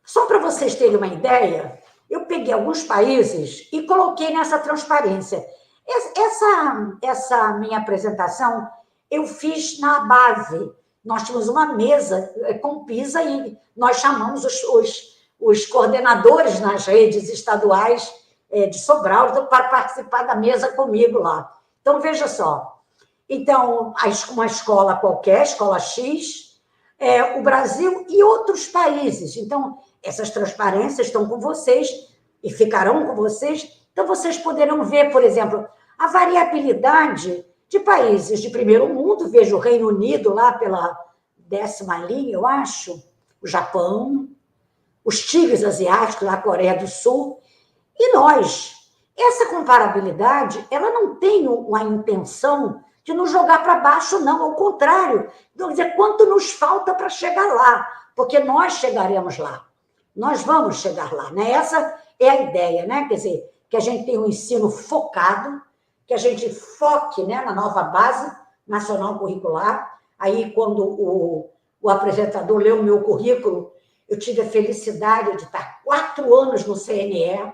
Só para vocês terem uma ideia, eu peguei alguns países e coloquei nessa transparência. Essa minha apresentação eu fiz na base. Nós tínhamos uma mesa com PISA e nós chamamos os coordenadores nas redes estaduais de Sobral para participar da mesa comigo lá. Então, veja só. Então, uma escola qualquer, escola X, o Brasil e outros países. Então, essas transparências estão com vocês e ficarão com vocês. Então, vocês poderão ver, por exemplo, a variabilidade de países de primeiro mundo. Veja o Reino Unido lá pela 10ª linha, eu acho, o Japão, os tigres asiáticos, a Coreia do Sul, e nós. Essa comparabilidade, ela não tem a intenção de nos jogar para baixo, não, ao contrário. Quer dizer, quanto nos falta para chegar lá, porque nós chegaremos lá. Nós vamos chegar lá, né? Essa é a ideia, né? Quer dizer, que a gente tenha um ensino focado, que a gente foque, né, na nova base nacional curricular. Aí, quando o apresentador leu o meu currículo, eu tive a felicidade de estar 4 anos no CNE,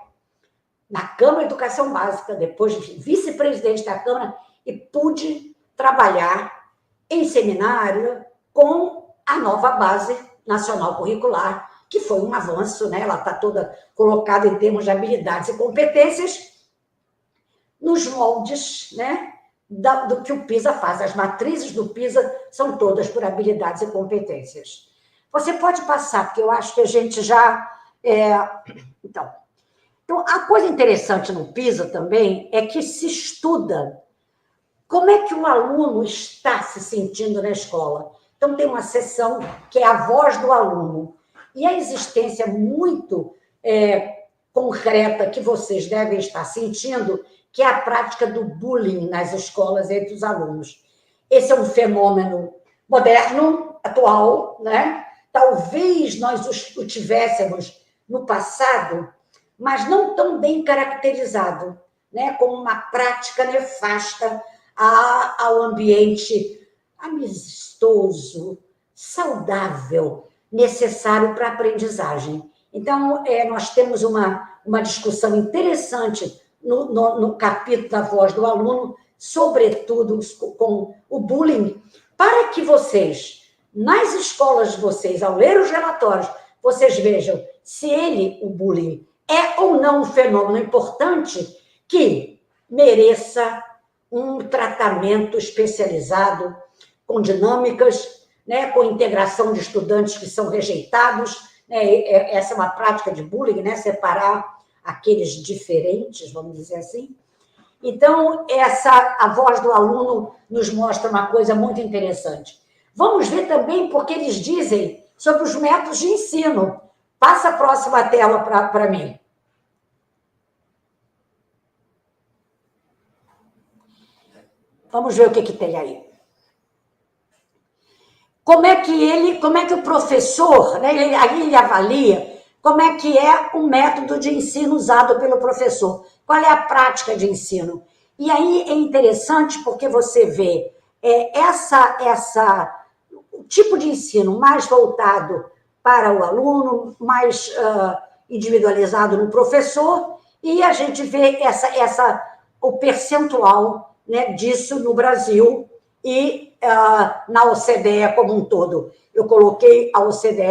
na Câmara de Educação Básica, depois de vice-presidente da Câmara, e pude trabalhar em seminário com a nova base nacional curricular, que foi um avanço, né? Ela está toda colocada em termos de habilidades e competências nos moldes, né, do que o PISA faz. As matrizes do PISA são todas por habilidades e competências. Você pode passar, porque eu acho que a gente já... Então, a coisa interessante no PISA também é que se estuda como é que o aluno está se sentindo na escola. Então, tem uma seção que é a voz do aluno. E a existência muito concreta que vocês devem estar sentindo, que é a prática do bullying nas escolas entre os alunos. Esse é um fenômeno moderno, atual, né? Talvez nós o tivéssemos no passado, mas não tão bem caracterizado, né? Como uma prática nefasta ao ambiente amistoso, saudável, necessário para a aprendizagem. Então, nós temos uma discussão interessante no capítulo da voz do aluno, sobretudo com o bullying, para que vocês, nas escolas de vocês, ao ler os relatórios, vocês vejam se o bullying, é ou não um fenômeno importante que mereça um tratamento especializado, com dinâmicas, né, com integração de estudantes que são rejeitados, né, essa é uma prática de bullying, né, separar aqueles diferentes, vamos dizer assim. Então, a voz do aluno nos mostra uma coisa muito interessante. Vamos ver também porque eles dizem sobre os métodos de ensino. Passa a próxima tela para mim. Vamos ver o que tem aí. Como é que o professor, né, ele avalia como é que é o método de ensino usado pelo professor, qual é a prática de ensino. E aí é interessante porque você vê o tipo de ensino mais voltado para o aluno, mais individualizado no professor, e a gente vê o percentual, né, disso no Brasil e na OCDE como um todo. Eu coloquei a OCDE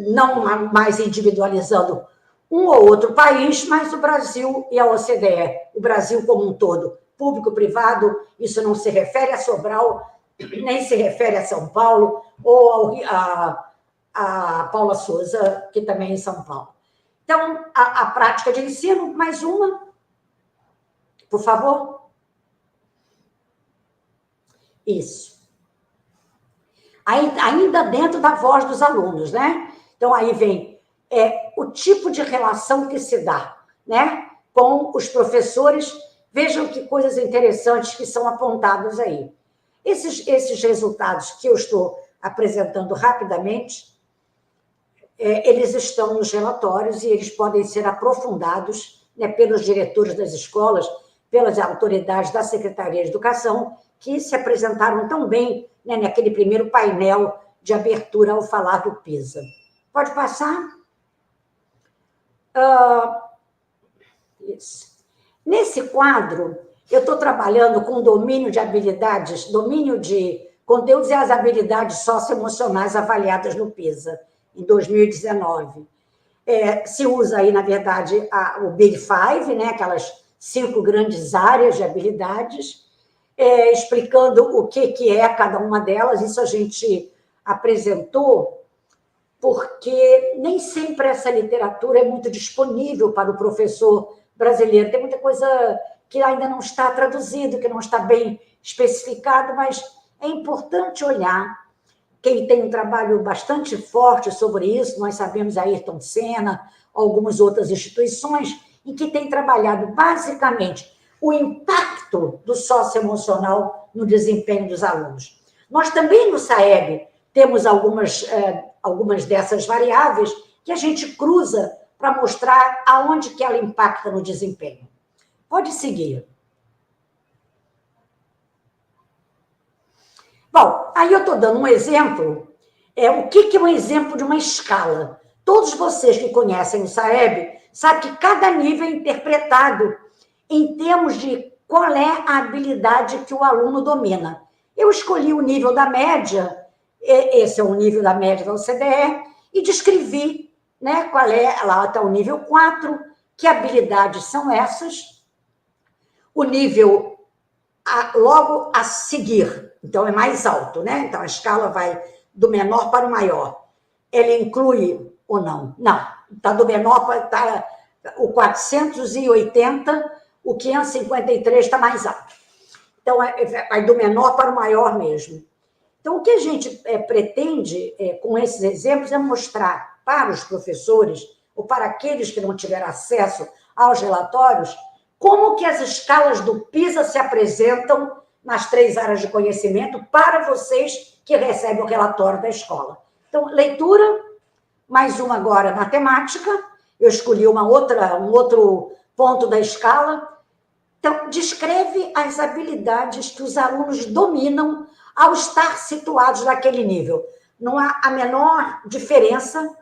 não mais individualizando um ou outro país, mas o Brasil e a OCDE, o Brasil como um todo, público-privado, isso não se refere a Sobral, nem se refere a São Paulo, ou a Paula Souza, que também é em São Paulo. Então, a prática de ensino, mais uma, por favor. Isso. Ainda dentro da voz dos alunos, né? Então, aí vem o tipo de relação que se dá, né, com os professores. Vejam que coisas interessantes que são apontadas aí. Esses resultados que eu estou apresentando rapidamente, eles estão nos relatórios e eles podem ser aprofundados, né, pelos diretores das escolas, pelas autoridades da Secretaria de Educação, que se apresentaram tão bem, né, naquele primeiro painel de abertura ao falar do PISA. Pode passar? Isso. Nesse quadro, eu estou trabalhando com domínio de habilidades, domínio de conteúdos e as habilidades socioemocionais avaliadas no PISA, em 2019. Se usa aí, na verdade, o Big Five, né, aquelas 5 grandes áreas de habilidades. explicando o que é cada uma delas. Isso a gente apresentou, porque nem sempre essa literatura é muito disponível para o professor brasileiro. Tem muita coisa que ainda não está traduzido, que não está bem especificado, mas é importante olhar. Quem tem um trabalho bastante forte sobre isso, nós sabemos a Ayrton Senna, algumas outras instituições, em que tem trabalhado basicamente o impacto do socioemocional no desempenho dos alunos. Nós também no SAEB temos algumas dessas variáveis que a gente cruza para mostrar aonde que ela impacta no desempenho. Pode seguir. Bom, aí eu estou dando um exemplo. O que é um exemplo de uma escala? Todos vocês que conhecem o SAEB sabem que cada nível é interpretado em termos de qual é a habilidade que o aluno domina. Eu escolhi o nível da média, esse é o nível da média da OCDE, e descrevi, né, qual é, lá está o nível 4, que habilidades são essas, o nível logo a seguir, então é mais alto, né? Então a escala vai do menor para o maior. Ela inclui ou não? Não, está do menor para o 480, o 553 está mais alto. Então vai do menor para o maior mesmo. Então o que a gente pretende com esses exemplos é mostrar para os professores ou para aqueles que não tiveram acesso aos relatórios como que as escalas do PISA se apresentam nas 3 áreas de conhecimento para vocês que recebem o relatório da escola. Então, leitura, mais uma agora, matemática. Eu escolhi um outro ponto da escala. Então, descreve as habilidades que os alunos dominam ao estar situados naquele nível. Não há a menor diferença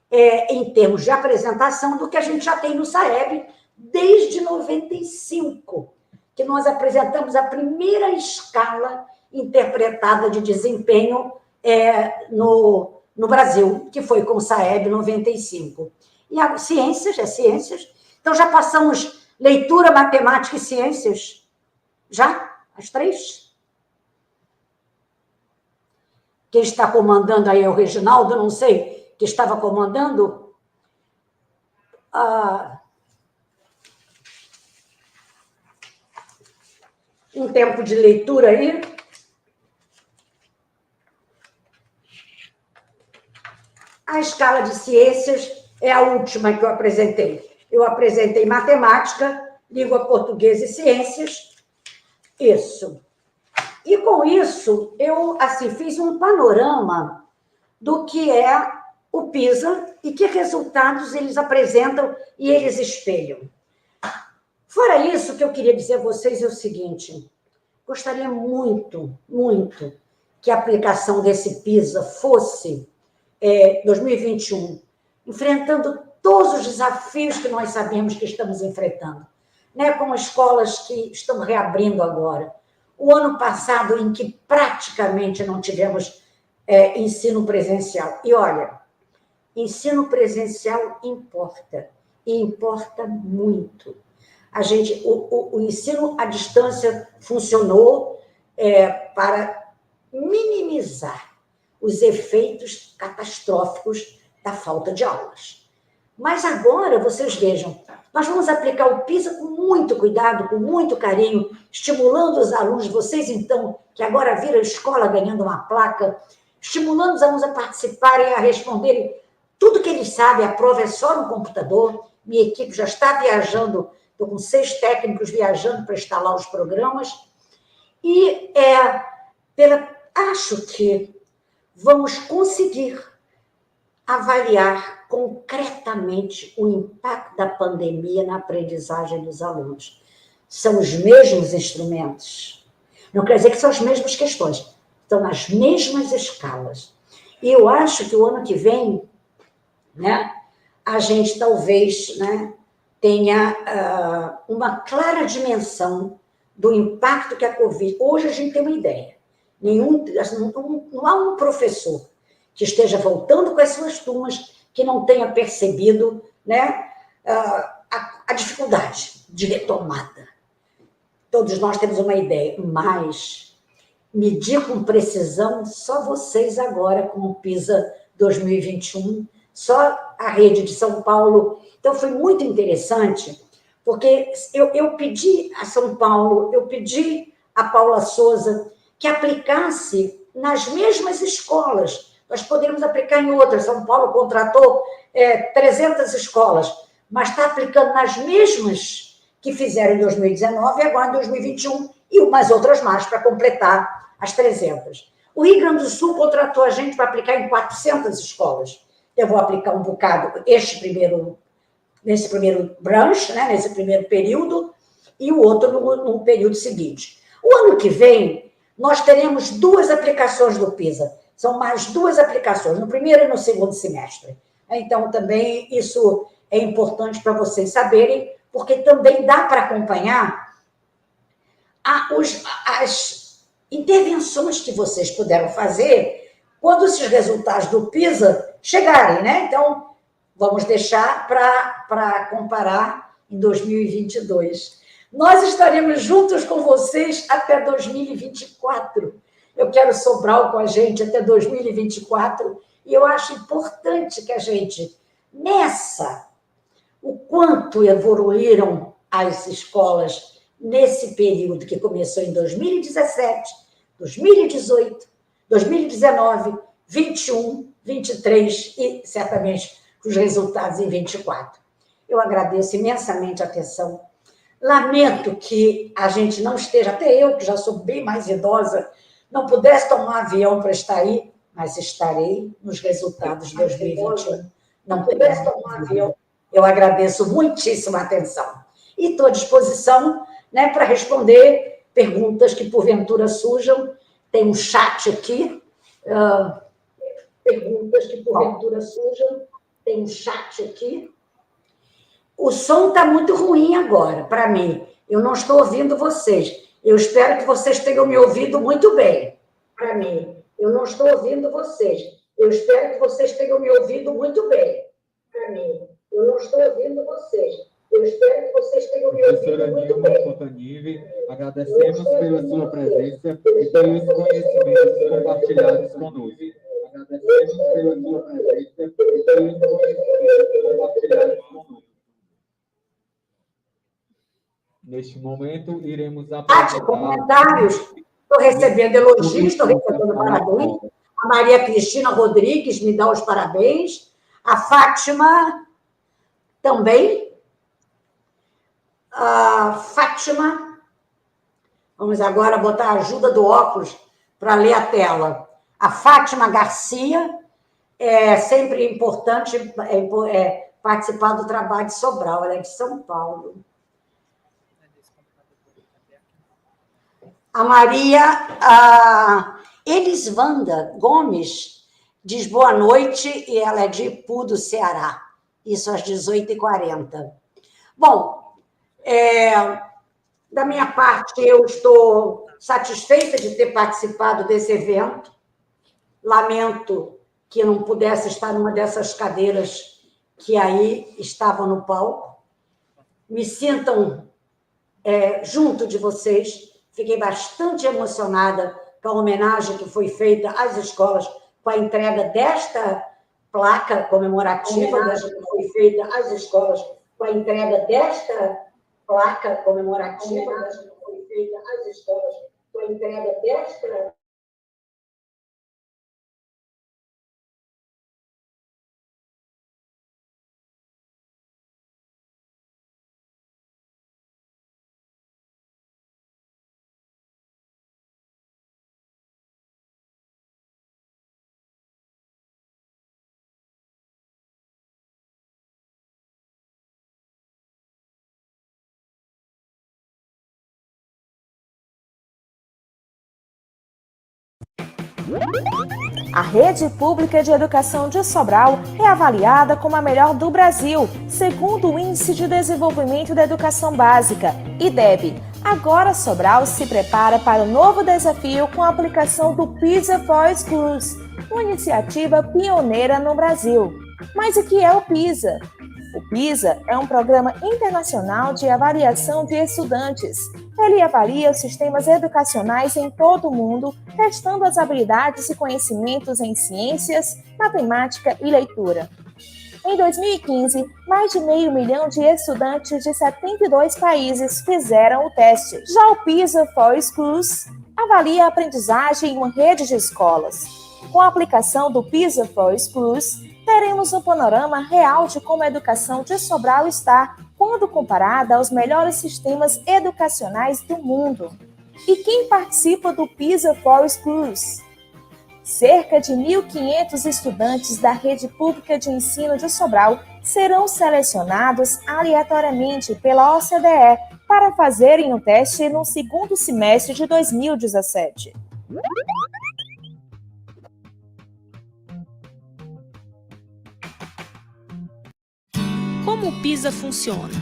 em termos de apresentação do que a gente já tem no SAEB, desde 95, que nós apresentamos a primeira escala interpretada de desempenho no Brasil, que foi com o SAEB 95. E a ciências, então já passamos leitura, matemática e ciências, já? As 3? Quem está comandando aí é o Reginaldo, não sei, que estava comandando. Um tempo de leitura aí. A escala de ciências é a última que eu apresentei. Eu apresentei matemática, língua portuguesa e ciências. Isso. E com isso, eu fiz um panorama do que é o PISA e que resultados eles apresentam e eles espelham. Fora isso, o que eu queria dizer a vocês é o seguinte: gostaria muito, muito que a aplicação desse PISA fosse 2021, enfrentando todos os desafios que nós sabemos que estamos enfrentando, né? Como escolas que estão reabrindo agora. O ano passado, em que praticamente não tivemos ensino presencial. E olha, ensino presencial importa, e importa muito. O ensino à distância funcionou para minimizar os efeitos catastróficos da falta de aulas. Mas agora, vocês vejam, nós vamos aplicar o PISA com muito cuidado, com muito carinho, estimulando os alunos, vocês então, que agora viram a escola ganhando uma placa, estimulando os alunos a participarem, a responderem tudo que eles sabem. A prova é só no computador, minha equipe já está viajando, estou com 6 técnicos viajando para instalar os programas, e acho que vamos conseguir avaliar concretamente o impacto da pandemia na aprendizagem dos alunos. São os mesmos instrumentos. Não quer dizer que são as mesmas questões, estão nas mesmas escalas. E eu acho que o ano que vem, né, a gente talvez, né, tenha uma clara dimensão do impacto que a Covid... Hoje a gente tem uma ideia. Não há um professor que esteja voltando com as suas turmas que não tenha percebido, né, a dificuldade de retomada. todos nós temos uma ideia, mas medir com precisão só vocês agora com o PISA 2021, só a rede de São Paulo. Então, foi muito interessante, porque eu pedi a São Paulo, eu pedi a Paula Souza que aplicasse nas mesmas escolas. Nós poderíamos aplicar em outras. São Paulo contratou 300 escolas, mas está aplicando nas mesmas que fizeram em 2019 e agora em 2021, e umas outras mais para completar as 300. O Rio Grande do Sul contratou a gente para aplicar em 400 escolas. Eu vou aplicar um bocado nesse primeiro branche, né, nesse primeiro período, e o outro no período seguinte. O ano que vem, nós teremos 2 aplicações do PISA. São mais 2 aplicações, no primeiro e no segundo semestre. Então, também isso é importante para vocês saberem, porque também dá para acompanhar as intervenções que vocês puderam fazer quando esses resultados do PISA chegarem, né? Então, vamos deixar para comparar em 2022. Nós estaremos juntos com vocês até 2024. Eu quero Sobral com a gente até 2024, e eu acho importante que a gente meça o quanto evoluíram as escolas nesse período que começou em 2017, 2018, 2019, 21, 23 e, certamente, os resultados em 24. Eu agradeço imensamente a atenção. Lamento que a gente não esteja, até eu, que já sou bem mais idosa, não pudesse tomar avião para estar aí, mas estarei nos resultados de 2021. Não pudesse tomar avião. Eu agradeço muitíssimo a atenção. E estou à disposição, né, para responder perguntas que porventura surjam. Tem um chat aqui. Perguntas que porventura surjam. Tem um chat aqui. O som está muito ruim agora, para mim. Eu não estou ouvindo vocês. Eu espero que vocês tenham me ouvido muito bem. Para mim, eu não estou ouvindo vocês. Eu espero que vocês tenham me ouvido muito bem. Para mim, eu não estou ouvindo vocês. Eu espero que vocês tenham me ouvido muito bem. Fontanive, agradecemos pela sua presença e pelos conhecimentos compartilhados conosco. Agradecemos pela sua presença e pelos conhecimentos compartilhados conosco. Neste momento, iremos apresentar... Comentários. Estou recebendo elogios, estou recebendo parabéns. A Maria Cristina Rodrigues me dá os parabéns. A Fátima também. A Fátima. Vamos agora botar a ajuda do óculos para ler a tela. A Fátima Garcia. É sempre importante participar do trabalho de Sobral. Ela é de São Paulo. A Maria Elisvanda Gomes diz boa noite e ela é de Ipu, do Ceará. Isso às 18h40. Bom, da minha parte, eu estou satisfeita de ter participado desse evento. Lamento que não pudesse estar numa dessas cadeiras que aí estavam no palco. Me sintam junto de vocês. Fiquei bastante emocionada com a homenagem que foi feita às escolas com a entrega desta placa comemorativa, que foi feita às escolas com a entrega desta placa comemorativa, que foi feita às escolas com a entrega desta A rede pública de educação de Sobral é avaliada como a melhor do Brasil, segundo o Índice de Desenvolvimento da Educação Básica, IDEB. Agora Sobral se prepara para o novo desafio com a aplicação do PISA for Schools, uma iniciativa pioneira no Brasil. Mas o que é o PISA? O PISA é um programa internacional de avaliação de estudantes. Ele avalia os sistemas educacionais em todo o mundo, testando as habilidades e conhecimentos em ciências, matemática e leitura. Em 2015, mais de 500 mil de estudantes de 72 países fizeram o teste. Já o PISA for Schools avalia a aprendizagem em uma rede de escolas. Com a aplicação do PISA for Schools, teremos um panorama real de como a educação de Sobral está quando comparada aos melhores sistemas educacionais do mundo. E quem participa do PISA for Schools? Cerca de 1.500 estudantes da rede pública de ensino de Sobral serão selecionados aleatoriamente pela OCDE para fazerem o teste no segundo semestre de 2017. Como o PISA funciona?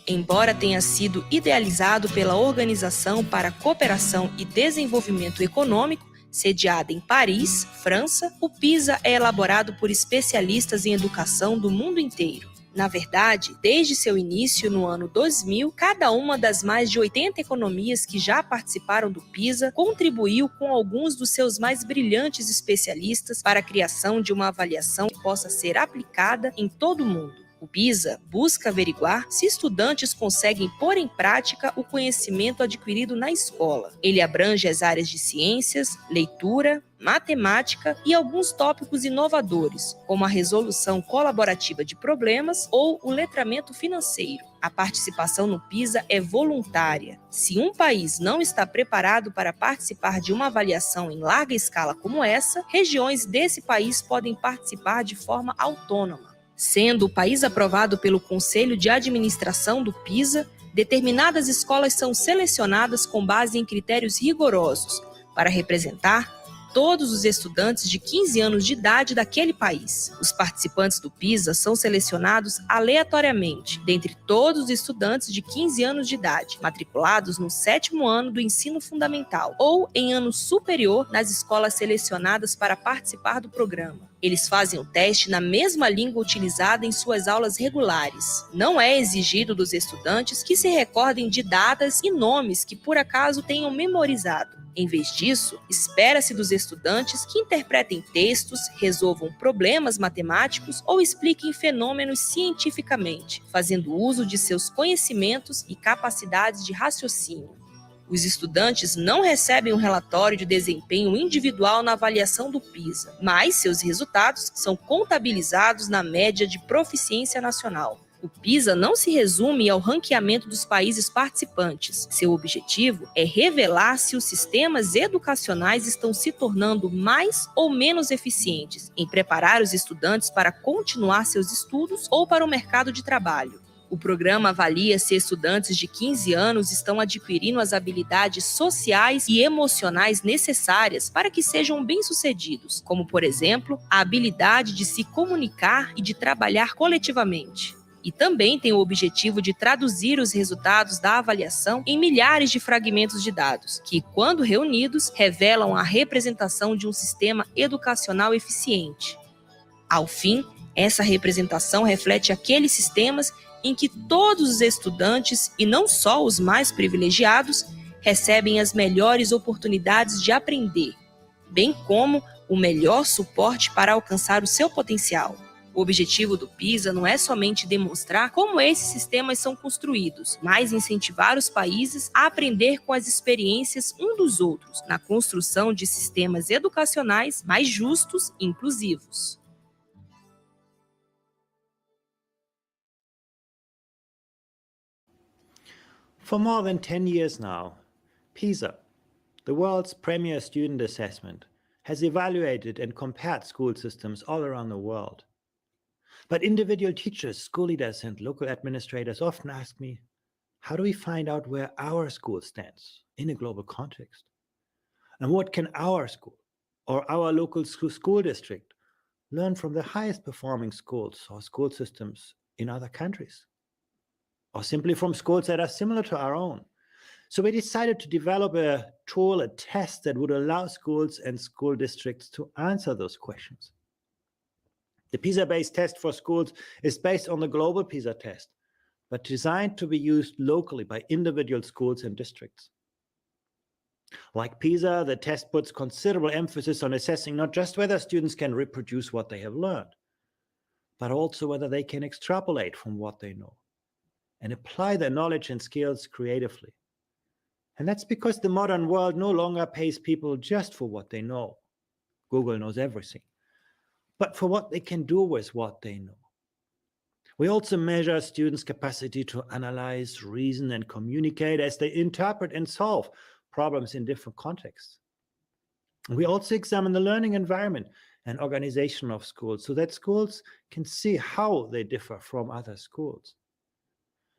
Embora tenha sido idealizado pela Organização para a Cooperação e Desenvolvimento Econômico, sediada em Paris, França, o PISA é elaborado por especialistas em educação do mundo inteiro. Na verdade, desde seu início no ano 2000, cada uma das mais de 80 economias que já participaram do PISA contribuiu com alguns dos seus mais brilhantes especialistas para a criação de uma avaliação que possa ser aplicada em todo o mundo. O PISA busca averiguar se estudantes conseguem pôr em prática o conhecimento adquirido na escola. Ele abrange as áreas de ciências, leitura, matemática e alguns tópicos inovadores, como a resolução colaborativa de problemas ou o letramento financeiro. A participação no PISA é voluntária. Se um país não está preparado para participar de uma avaliação em larga escala como essa, regiões desse país podem participar de forma autônoma. Sendo o país aprovado pelo Conselho de Administração do PISA, determinadas escolas são selecionadas com base em critérios rigorosos para representar todos os estudantes de 15 anos de idade daquele país. Os participantes do PISA são selecionados aleatoriamente dentre todos os estudantes de 15 anos de idade, matriculados no 7º ano do ensino fundamental ou em ano superior nas escolas selecionadas para participar do programa. Eles fazem o teste na mesma língua utilizada em suas aulas regulares. Não é exigido dos estudantes que se recordem de datas e nomes que por acaso tenham memorizado. Em vez disso, espera-se dos estudantes que interpretem textos, resolvam problemas matemáticos ou expliquem fenômenos cientificamente, fazendo uso de seus conhecimentos e capacidades de raciocínio. Os estudantes não recebem um relatório de desempenho individual na avaliação do PISA, mas seus resultados são contabilizados na média de proficiência nacional. O PISA não se resume ao ranqueamento dos países participantes. Seu objetivo é revelar se os sistemas educacionais estão se tornando mais ou menos eficientes em preparar os estudantes para continuar seus estudos ou para o mercado de trabalho. O programa avalia se estudantes de 15 anos estão adquirindo as habilidades sociais e emocionais necessárias para que sejam bem-sucedidos, como, por exemplo, a habilidade de se comunicar e de trabalhar coletivamente. E também tem o objetivo de traduzir os resultados da avaliação em milhares de fragmentos de dados, que, quando reunidos, revelam a representação de um sistema educacional eficiente. Ao fim, essa representação reflete aqueles sistemas em que todos os estudantes, e não só os mais privilegiados, recebem as melhores oportunidades de aprender, bem como o melhor suporte para alcançar o seu potencial. O objetivo do PISA não é somente demonstrar como esses sistemas são construídos, mas incentivar os países a aprender com as experiências um dos outros, na construção de sistemas educacionais mais justos e inclusivos. For more than 10 years now, PISA, the world's premier student assessment, has evaluated and compared school systems all around the world. But individual teachers, school leaders, and local administrators often ask me, how do we find out where our school stands in a global context? And what can our school or our local school district learn from the highest performing schools or school systems in other countries? Or simply from schools that are similar to our own? So we decided to develop a tool, a test that would allow schools and school districts to answer those questions. The PISA-based test for schools is based on the global PISA test, but designed to be used locally by individual schools and districts. Like PISA, the test puts considerable emphasis on assessing not just whether students can reproduce what they have learned, but also whether they can extrapolate from what they know and apply their knowledge and skills creatively. And that's because the modern world no longer pays people just for what they know. Google knows everything, but for what they can do with what they know. We also measure students' capacity to analyze, reason, and communicate as they interpret and solve problems in different contexts. We also examine the learning environment and organization of schools so that schools can see how they differ from other schools.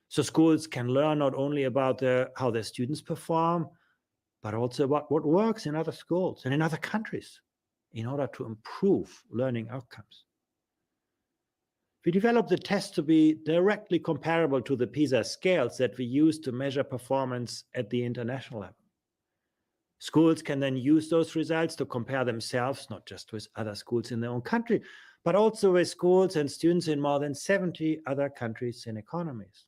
So schools can learn not only about how their students perform, but also about what works in other schools and in other countries in order to improve learning outcomes. We developed the test to be directly comparable to the PISA scales that we use to measure performance at the international level. Schools can then use those results to compare themselves, not just with other schools in their own country, but also with schools and students in more than 70 other countries and economies.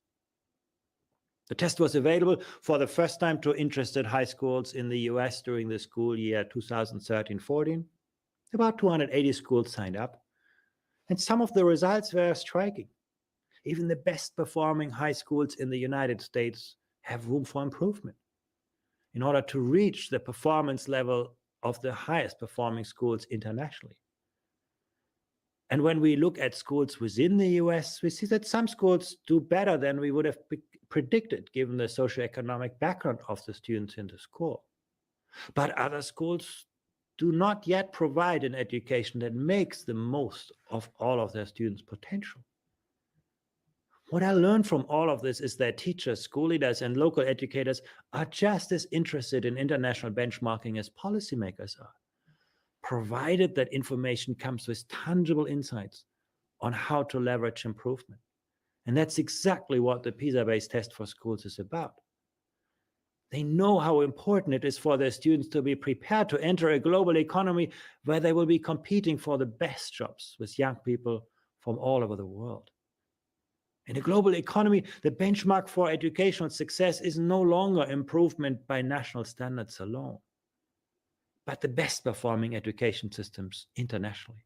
The test was available for the first time to interested high schools in the US during the school year 2013-14. About 280 schools signed up, and some of the results were striking. Even the best performing high schools in the United States have room for improvement in order to reach the performance level of the highest performing schools internationally. And when we look at schools within the US, we see that some schools do better than we would have predicted given the socioeconomic background of the students in the school. But other schools do not yet provide an education that makes the most of all of their students' potential. What I learned from all of this is that teachers, school leaders, and local educators are just as interested in international benchmarking as policymakers are, provided that information comes with tangible insights on how to leverage improvement. And that's exactly what the PISA-based test for schools is about. They know how important it is for their students to be prepared to enter a global economy where they will be competing for the best jobs with young people from all over the world. In a global economy, the benchmark for educational success is no longer improvement by national standards alone, but the best performing education systems internationally.